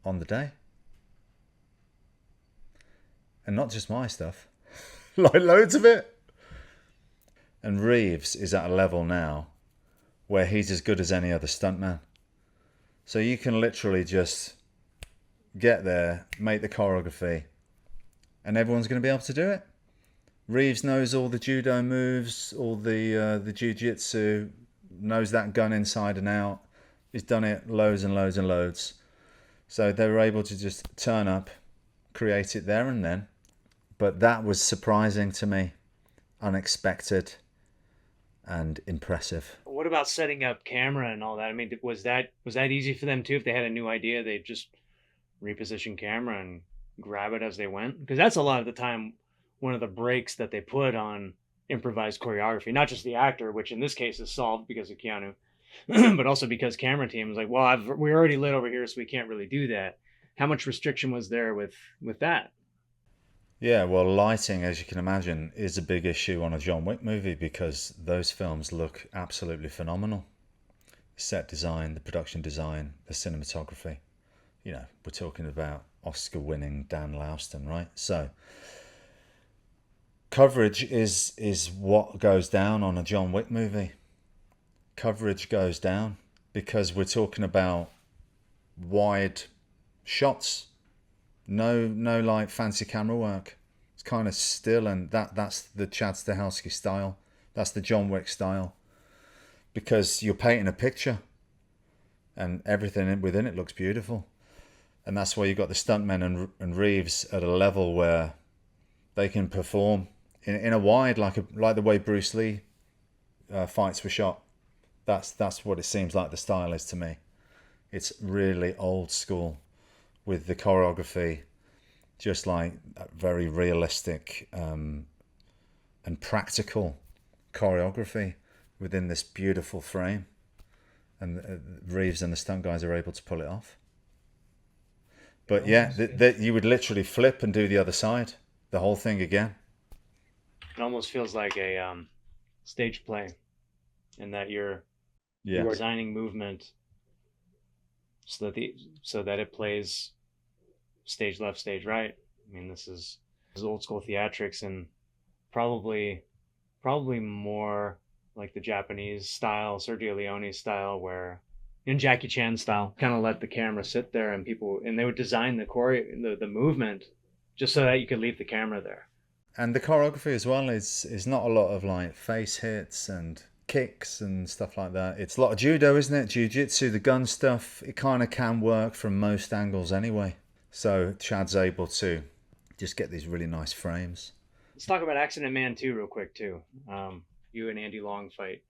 on the day. And not just my stuff, like loads of it. And Reeves is at a level now where he's as good as any other stuntman. So you can literally just get there, make the choreography, and everyone's going to be able to do it. Reeves knows all the judo moves, all the jiu-jitsu, knows that gun inside and out. He's done it loads and loads and loads. So they were able to just turn up, create it there and then. But that was surprising to me, unexpected and impressive. What about setting up camera and all that? I mean, was that easy for them too? If they had a new idea, they'd just reposition camera and grab it as they went? Because that's a lot of the time one of the breaks that they put on improvised choreography, not just the actor, which in this case is solved because of Keanu, but also because camera team was like, well, we're already lit over here, so we can't really do that. How much restriction was there with that? Yeah, well, lighting, as you can imagine, is a big issue on a John Wick movie because those films look absolutely phenomenal. The set design, the production design, the cinematography. We're talking about Oscar-winning Dan Lauston, right? So coverage is what goes down on a John Wick movie. Coverage goes down because we're talking about wide shots. No like fancy camera work. It's kind of still, and that's the Chad Stahelski style. That's the John Wick style. Because you're painting a picture and everything within it looks beautiful. And that's why you've got the stuntmen and Reeves at a level where they can perform in a wide, like the way Bruce Lee fights were shot. That's what it seems like the style is to me. It's really old school with the choreography, just like very realistic and practical choreography within this beautiful frame. And Reeves and the stunt guys are able to pull it off. But yeah, you would literally flip and do the other side, the whole thing again. It almost feels like a stage play, in that you're designing movement so that it plays stage left, stage right. I mean, this is old school theatrics, and probably more like the Japanese style, Sergio Leone style, where in Jackie Chan style, kind of let the camera sit there and they would design the movement just so that you could leave the camera there. And the choreography as well is not a lot of like face hits and kicks and stuff like that. It's a lot of judo, isn't it? Jiu-jitsu, the gun stuff, it kind of can work from most angles anyway. So Chad's able to just get these really nice frames. Let's talk about Accident Man 2 real quick too. You and Andy Long fight.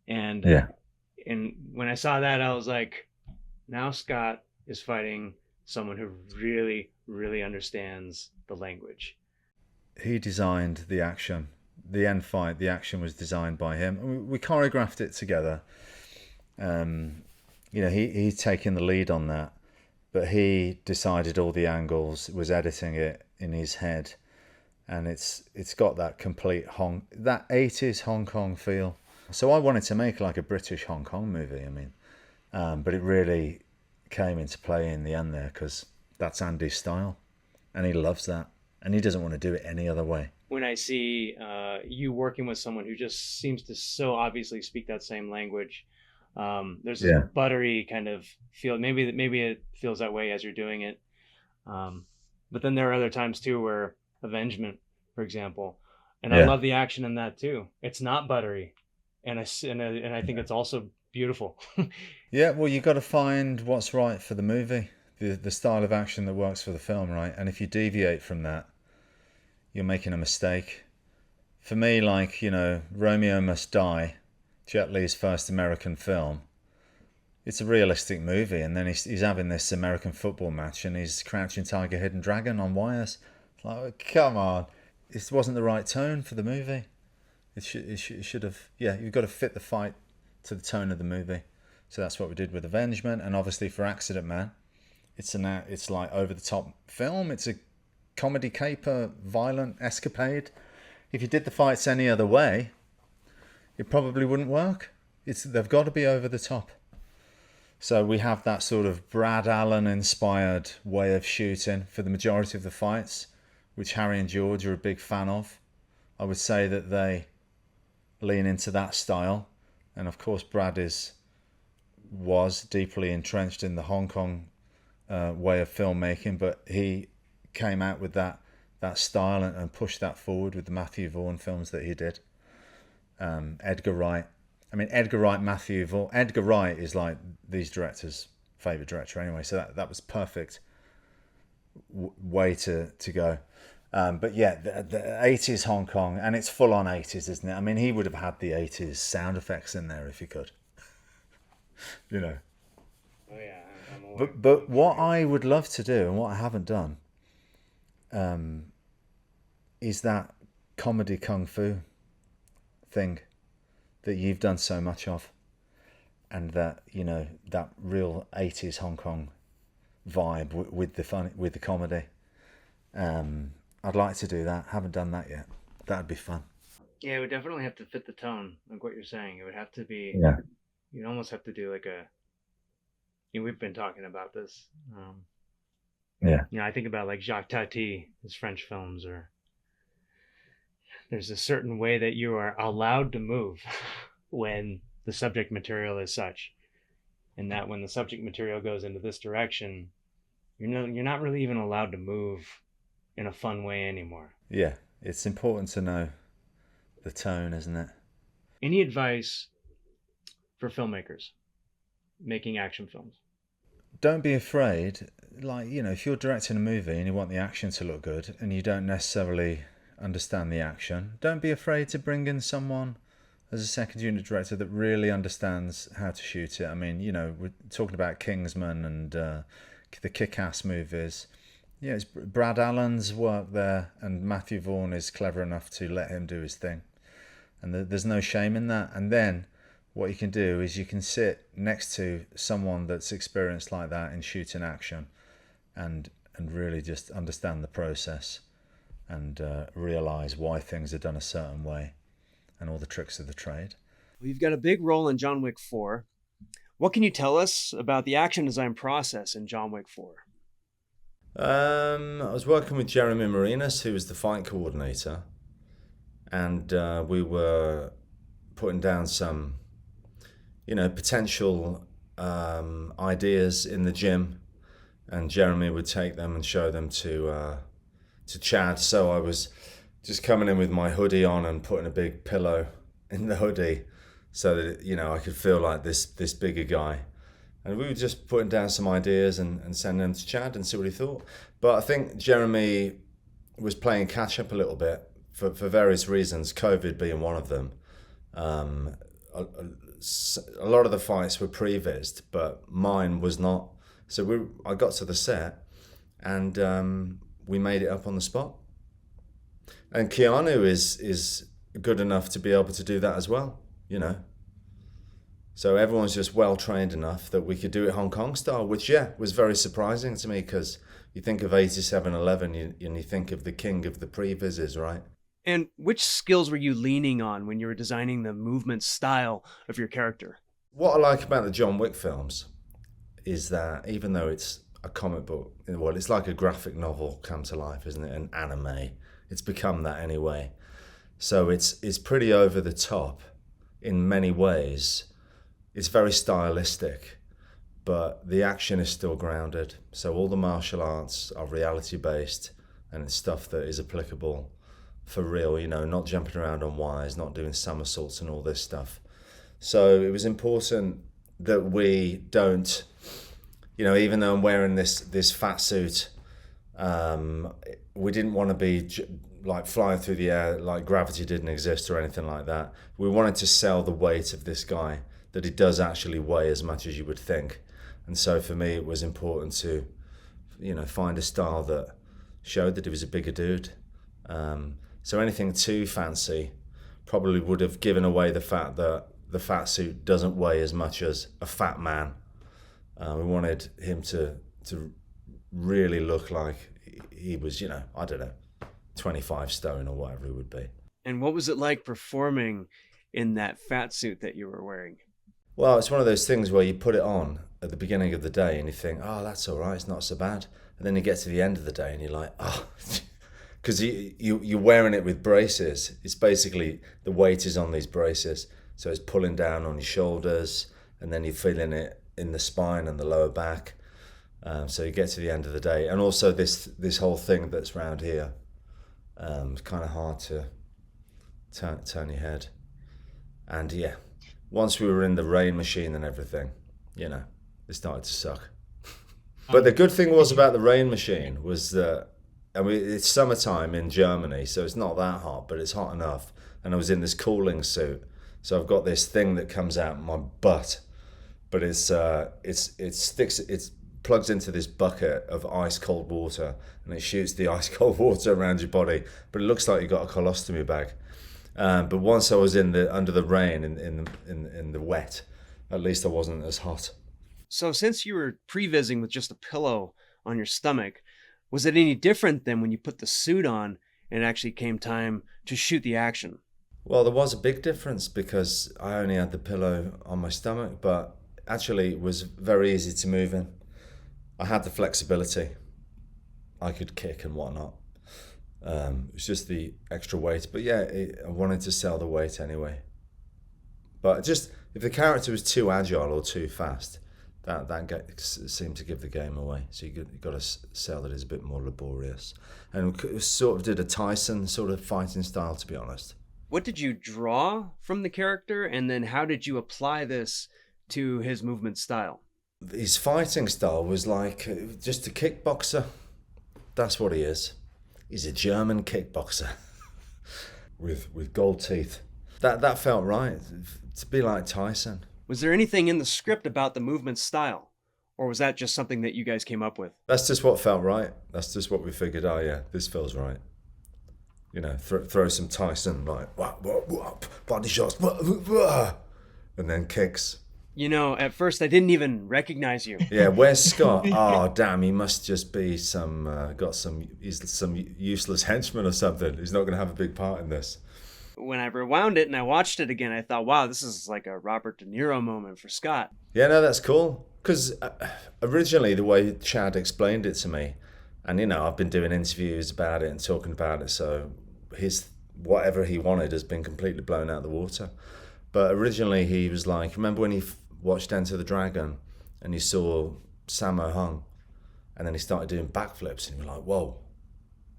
And and when I saw that, I was like, now Scott is fighting someone who really, really understands the language. He designed the action. The end fight, the action was designed by him. We choreographed it together. He's taking the lead on that. But he decided all the angles, was editing it in his head. And it's got that complete that 80s Hong Kong feel. So I wanted to make like a British Hong Kong movie, but it really came into play in the end there because that's Andy's style. and he loves that, and he doesn't want to do it any other way. When I see you working with someone who just seems to so obviously speak that same language, there's this buttery kind of feel. Maybe it feels that way as you're doing it, but then there are other times too where Avengement, for example, and I love the action in that too. It's not buttery, and I think it's also beautiful. Yeah, well, you got to find what's right for the movie, the style of action that works for the film, right? And if you deviate from that, you're making a mistake. For me, like, Romeo Must Die, Jet Li's first American film, it's a realistic movie, and then he's having this American football match, and he's crouching tiger, hidden dragon on wires. Like, come on, this wasn't the right tone for the movie. It should have, you've got to fit the fight to the tone of the movie. So that's what we did with Avengement, and obviously for Accident Man, it's like over the top film. It's a comedy caper, violent escapade. If you did the fights any other way, it probably wouldn't work. They've got to be over the top. So we have that sort of Brad Allen inspired way of shooting for the majority of the fights, which Harry and George are a big fan of. I would say that they lean into that style, and of course Brad was deeply entrenched in the Hong Kong way of filmmaking, but he came out with that style and pushed that forward with the Matthew Vaughn films that he did. Edgar Wright. I mean, Edgar Wright, Matthew Vaughn. Edgar Wright is like these directors' favourite director anyway, so that was perfect way to go. But yeah, the 80s Hong Kong, and it's full on 80s, isn't it? I mean, he would have had the 80s sound effects in there if he could. Oh yeah, I'm aware. But what I would love to do, and what I haven't done, is that comedy kung fu thing that you've done so much of, and that that real 80s Hong Kong vibe with the fun, with the comedy. I'd like to do that. Haven't done that yet. That'd be fun. Yeah, it would definitely have to fit the tone, like what you're saying. It would have to be. Yeah. You'd almost have to do like we've been talking about this. I think about like Jacques Tati, his French films, or there's a certain way that you are allowed to move when the subject material is such, and that when the subject material goes into this direction, you're not really even allowed to move in a fun way anymore. Yeah, it's important to know the tone, isn't it? Any advice for filmmakers making action films? Don't be afraid. Like, if you're directing a movie and you want the action to look good and you don't necessarily understand the action, don't be afraid to bring in someone as a second unit director that really understands how to shoot it. I mean, we're talking about Kingsman and the Kick-Ass movies. Yeah, it's Brad Allen's work there, and Matthew Vaughn is clever enough to let him do his thing. And there's no shame in that. And then what you can do is you can sit next to someone that's experienced like that in shooting action and really just understand the process and realize why things are done a certain way and all the tricks of the trade. Well, you've got a big role in John Wick 4. What can you tell us about the action design process in John Wick 4? I was working with Jeremy Marinas, who was the fight coordinator, and we were putting down some, potential ideas in the gym, and Jeremy would take them and show them to Chad. So I was just coming in with my hoodie on and putting a big pillow in the hoodie so that, I could feel like this bigger guy. And we were just putting down some ideas and sending them to Chad and see what he thought. But I think Jeremy was playing catch up a little bit for various reasons, COVID being one of them. A lot of the fights were pre-vised, but mine was not. So I got to the set and we made it up on the spot. And Keanu is good enough to be able to do that as well, So everyone's just well-trained enough that we could do it Hong Kong style, which, was very surprising to me because you think of 8711 and you think of the king of the pre-vises, right? And which skills were you leaning on when you were designing the movement style of your character? What I like about the John Wick films is that even though it's a comic book. Well, it's like a graphic novel come to life, isn't it? An anime. It's become that anyway. So it's pretty over the top in many ways. It's very stylistic, but the action is still grounded. So all the martial arts are reality based, and it's stuff that is applicable for real, you know, not jumping around on wires, not doing somersaults and all this stuff. So it was important that we don't, you know, even though I'm wearing this fat suit, we didn't want to be like flying through the air like gravity didn't exist or anything like that. We wanted to sell the weight of this guy, that he does actually weigh as much as you would think. And so for me, it was important to, you know, find a style that showed that he was a bigger dude. So anything too fancy probably would have given away the fact that the fat suit doesn't weigh as much as a fat man. We wanted him to really look like he was, you know, I don't know, 25 stone or whatever he would be. And what was it like performing in that fat suit that you were wearing? Well, it's one of those things where you put it on at the beginning of the day and you think, oh, that's all right, it's not so bad. And then you get to the end of the day and you're like, oh, because you're wearing it with braces. It's basically, the weight is on these braces. So it's pulling down on your shoulders, and then you're feeling it in the spine and the lower back. So you get to the end of the day. And also this whole thing that's round here, it's kind of hard to turn your head. And yeah, once we were in the rain machine and everything, you know, it started to suck. But the good thing was about the rain machine was that, I mean, it's summertime in Germany, so it's not that hot, but it's hot enough. And I was in this cooling suit. So I've got this thing that comes out my butt, but it plugs into this bucket of ice cold water, and it shoots the ice cold water around your body. But it looks like you got a colostomy bag. But once I was under the rain in the wet, at least I wasn't as hot. So since you were prevising with just a pillow on your stomach, was it any different than when you put the suit on and it actually came time to shoot the action? Well, there was a big difference because I only had the pillow on my stomach, but actually it was very easy to move in. I had the flexibility. I could kick and whatnot. It was just the extra weight. But yeah, I wanted to sell the weight anyway. But just, if the character was too agile or too fast, that seemed to give the game away. So you got to sell that it's a bit more laborious. And we sort of did a Tyson sort of fighting style, to be honest. What did you draw from the character, and then how did you apply this to his movement style? His fighting style was like just a kickboxer. That's what he is. He's a German kickboxer with gold teeth. That felt right, to be like Tyson. Was there anything in the script about the movement style, or was that just something that you guys came up with? That's just what felt right. That's just what we figured, oh yeah, this feels right. You know, throw some Tyson, like, body shots, and then kicks. You know, at first I didn't even recognize you. Yeah, where's Scott? Oh, damn, he must just be he's some useless henchman or something. He's not going to have a big part in this. When I rewound it and I watched it again, I thought, wow, this is like a Robert De Niro moment for Scott. Yeah, no, that's cool. Because originally the way Chad explained it to me, and, you know, I've been doing interviews about it and talking about it, so whatever he wanted has been completely blown out of the water. But originally he was like, remember when he watched Enter the Dragon and he saw Sammo Hung, and then he started doing backflips, and you were like, whoa,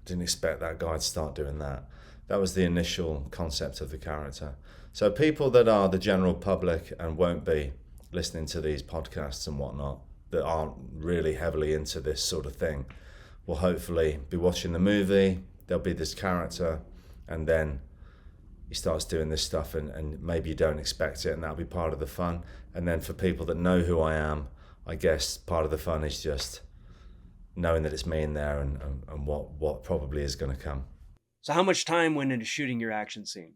didn't expect that guy to start doing that. That was the initial concept of the character. So people that are the general public and won't be listening to these podcasts and whatnot, that aren't really heavily into this sort of thing, will hopefully be watching the movie. There'll be this character, and then he starts doing this stuff, and maybe you don't expect it, and that'll be part of the fun. And then for people that know who I am, I guess part of the fun is just knowing that it's me in there and what probably is going to come. So how much time went into shooting your action scene?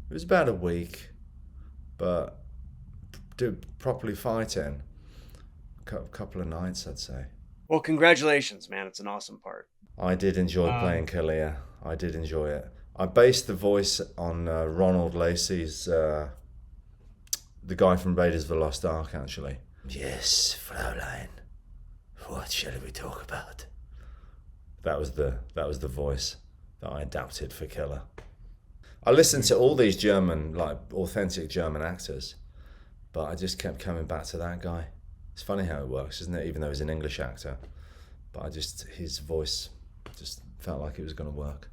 It was about a week, but to properly fighting, a couple of nights, I'd say. Well, congratulations, man. It's an awesome part. I did enjoy playing Kalia. I did enjoy it. I based the voice on Ronald Lacey's, the guy from Raiders of the Lost Ark, actually. Yes, Fraulein. what shall we talk about? That was the voice that I adapted for Killer. I listened to all these German, like authentic German actors, but I just kept coming back to that guy. It's funny how it works, isn't it? Even though he's an English actor, but his voice just felt like it was going to work.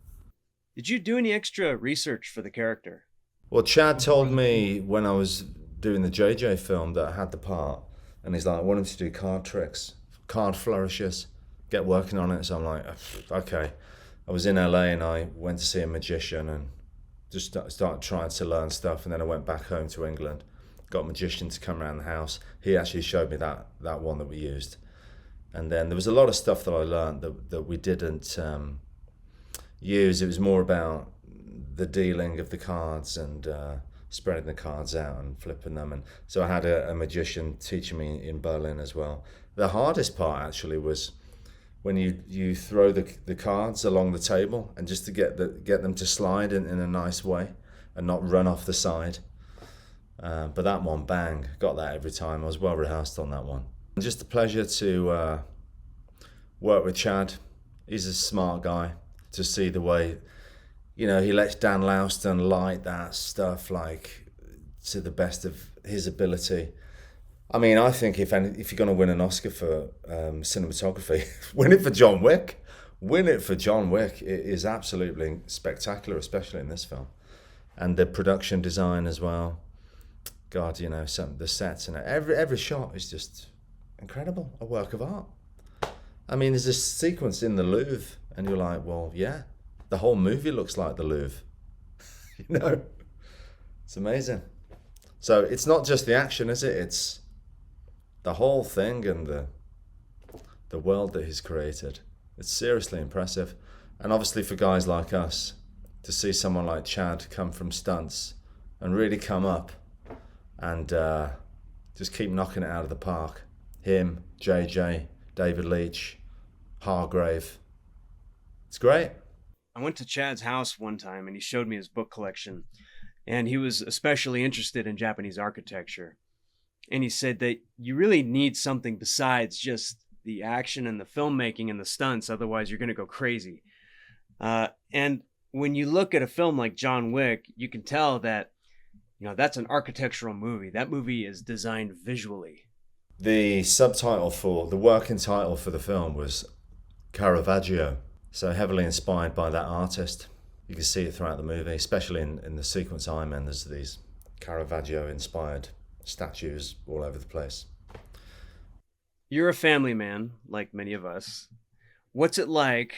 Did you do any extra research for the character? Well, Chad told me when I was doing the JJ film that I had the part, and he's like, I want him to do card tricks, card flourishes, get working on it. So I'm like, okay. I was in LA and I went to see a magician and just started trying to learn stuff, and then I went back home to England, got a magician to come around the house. He actually showed me that one that we used. And then there was a lot of stuff that I learned that we didn't use. It was more about the dealing of the cards and spreading the cards out and flipping them. And so I had a magician teaching me in Berlin as well. The hardest part actually was when you throw the cards along the table, and just to get them to slide in a nice way and not run off the side. But that one, bang, got that every time. I was well rehearsed on that one. And just a pleasure to work with Chad. He's a smart guy. To see the way, he lets Dan Louston light that stuff like to the best of his ability. I mean, I think if you're going to win an Oscar for cinematography, win it for John Wick. Win it for John Wick. It is absolutely spectacular, especially in this film. And the production design as well. God, the sets and every shot is just incredible, a work of art. I mean, there's this sequence in the Louvre, and you're like, well, yeah, the whole movie looks like the Louvre. It's amazing. So it's not just the action, is it? It's the whole thing and the world that he's created. It's seriously impressive. And obviously for guys like us, to see someone like Chad come from stunts and really come up and just keep knocking it out of the park. Him, JJ, David Leitch, Hargrave. It's great. I went to Chad's house one time and he showed me his book collection, and he was especially interested in Japanese architecture. And he said that you really need something besides just the action and the filmmaking and the stunts, otherwise you're going to go crazy. And when you look at a film like John Wick, you can tell that that's an architectural movie. That movie is designed visually. The working title for the film was Caravaggio, so heavily inspired by that artist. You can see it throughout the movie, especially in the sequence I'm in. There's these Caravaggio-inspired statues all over the place. You're a family man, like many of us. What's it like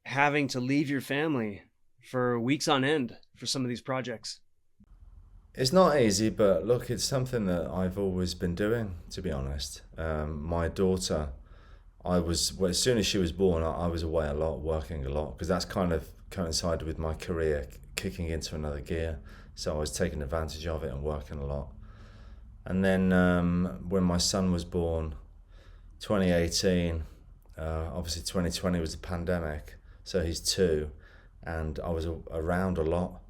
having to leave your family for weeks on end for some of these projects? It's not easy, but look, it's something that I've always been doing, to be honest. My daughter, as soon as she was born, I was away a lot, working a lot, because that's kind of coincided with my career kicking into another gear. So I was taking advantage of it and working a lot. And then when my son was born, 2018, obviously 2020 was the pandemic, so he's 2, and I was around a lot.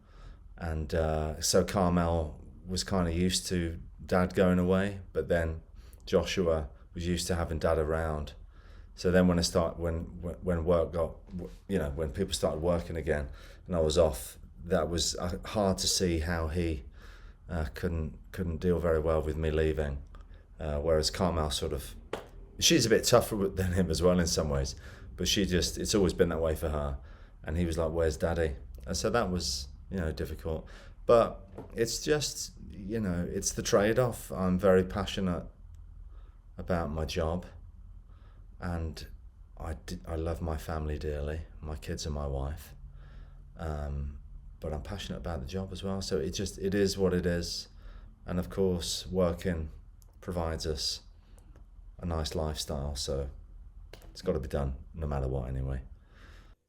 And so Carmel was kind of used to Dad going away, but then Joshua was used to having Dad around. So then when work got, when people started working again and I was off, that was hard to see how he couldn't deal very well with me leaving. Whereas Carmel she's a bit tougher than him as well in some ways, but it's always been that way for her. And he was like, where's Daddy? And so that was, difficult. But it's just, it's the trade-off. I'm very passionate about my job, and I love my family dearly, my kids and my wife. But I'm passionate about the job as well. So it is what it is. And of course, working provides us a nice lifestyle. So it's got to be done no matter what anyway.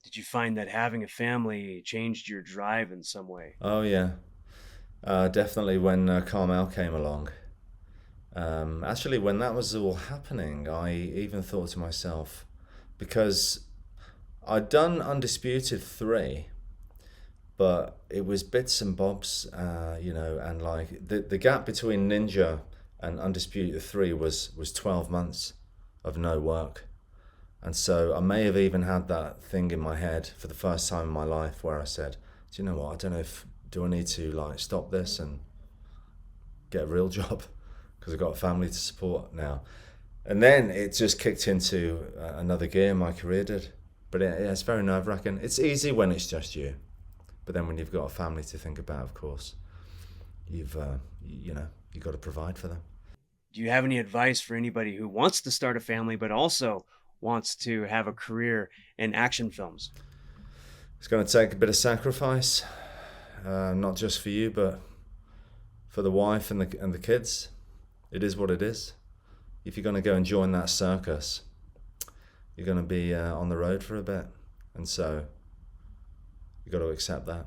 Did you find that having a family changed your drive in some way? Oh, yeah. Definitely when Carmel came along. Actually, when that was all happening, I even thought to myself, because I'd done Undisputed 3, but it was bits and bobs, and like the gap between Ninja and Undisputed 3 was 12 months. of no work. And so I may have even had that thing in my head for the first time in my life where I said, do you know what, I don't know do I need to like stop this and get a real job because I've got a family to support now. And then it just kicked into another gear, my career did. But it's very nerve-wracking. It's easy when it's just you. But then when you've got a family to think about, of course, you've got to provide for them. Do you have any advice for anybody who wants to start a family but also wants to have a career in action films? It's going to take a bit of sacrifice, not just for you, but for the wife and the kids. It is what it is. If you're going to go and join that circus, you're going to be on the road for a bit. And so you've got to accept that.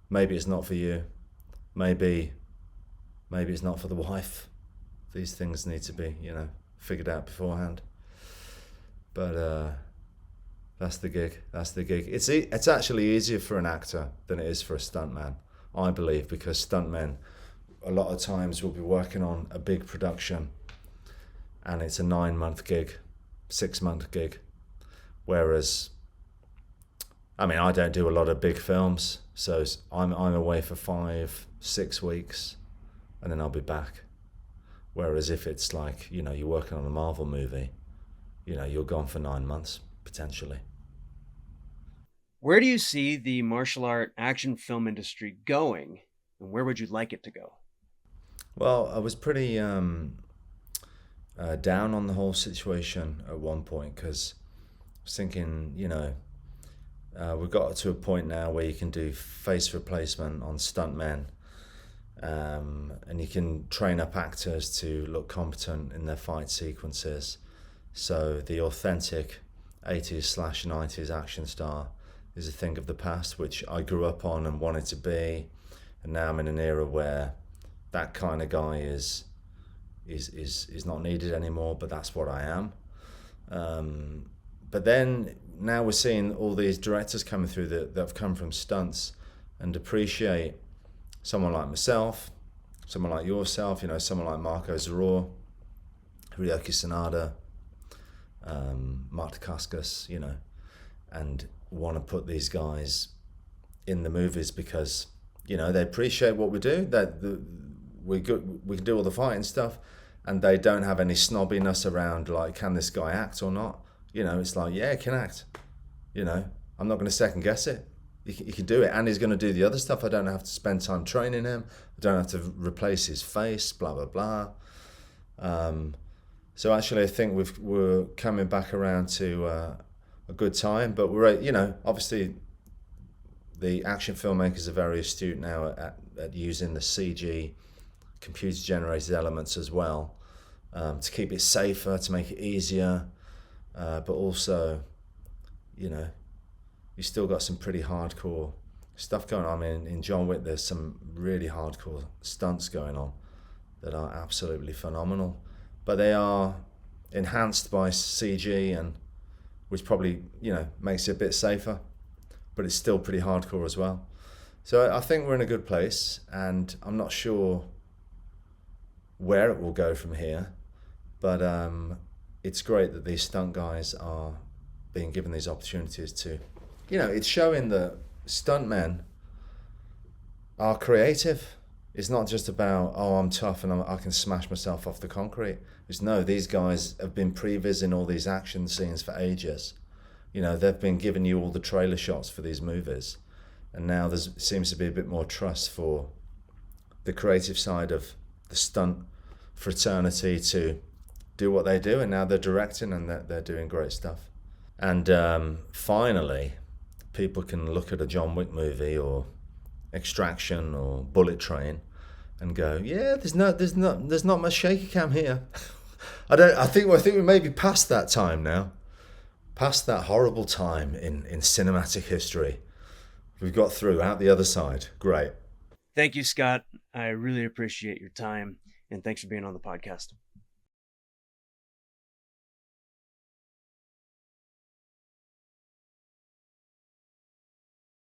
Maybe it's not for you. Maybe it's not for the wife. These things need to be, figured out beforehand. But that's the gig. It's actually easier for an actor than it is for a stuntman, I believe, because stuntmen a lot of times will be working on a big production and it's a 9-month gig, 6-month gig. Whereas, I don't do a lot of big films, so I'm away for 5-6 weeks and then I'll be back. Whereas if it's like, you're working on a Marvel movie, you're gone for 9 months, potentially. Where do you see the martial art action film industry going, and where would you like it to go? Well, I was pretty down on the whole situation at one point because I was thinking, we've got to a point now where you can do face replacement on stuntmen, and you can train up actors to look competent in their fight sequences. So the authentic 80s/90s action star is a thing of the past, which I grew up on and wanted to be, and now I'm in an era where that kind of guy is not needed anymore, but that's what I am. But then now we're seeing all these directors coming through that have come from stunts and appreciate someone like myself, someone like yourself, someone like Marco Zaror, Ryoki Sanada, Mark Dacascos, and want to put these guys in the movies because, they appreciate what we do, that we can do all the fighting stuff, and they don't have any snobbiness around like, can this guy act or not? It's like, yeah, he can act. I'm not going to second guess it. He can do it, and he's going to do the other stuff. I don't have to spend time training him. I don't have to replace his face, blah, blah, blah. So actually I think we're coming back around to a good time, but we're, obviously the action filmmakers are very astute now at using the CG, computer-generated elements as well, to keep it safer, to make it easier, but also, you still got some pretty hardcore stuff going on. In John Wick, there's some really hardcore stunts going on that are absolutely phenomenal, but they are enhanced by CG, and which probably, makes it a bit safer, but it's still pretty hardcore as well. So I think we're in a good place, and I'm not sure where it will go from here, but it's great that these stunt guys are being given these opportunities to, it's showing that stuntmen are creative. It's not just about, I'm tough and I can smash myself off the concrete. It's no, these guys have been previs in all these action scenes for ages. They've been giving you all the trailer shots for these movies, and now there seems to be a bit more trust for the creative side of the stunt fraternity to do what they do, and now they're directing and they're doing great stuff. And finally, people can look at a John Wick movie or Extraction or Bullet Train and go, yeah, there's not much shaky cam here. I think we may be past that time now, past that horrible time in cinematic history. We've got through, out the other side. Great. Thank you, Scott. I really appreciate your time, and thanks for being on the podcast.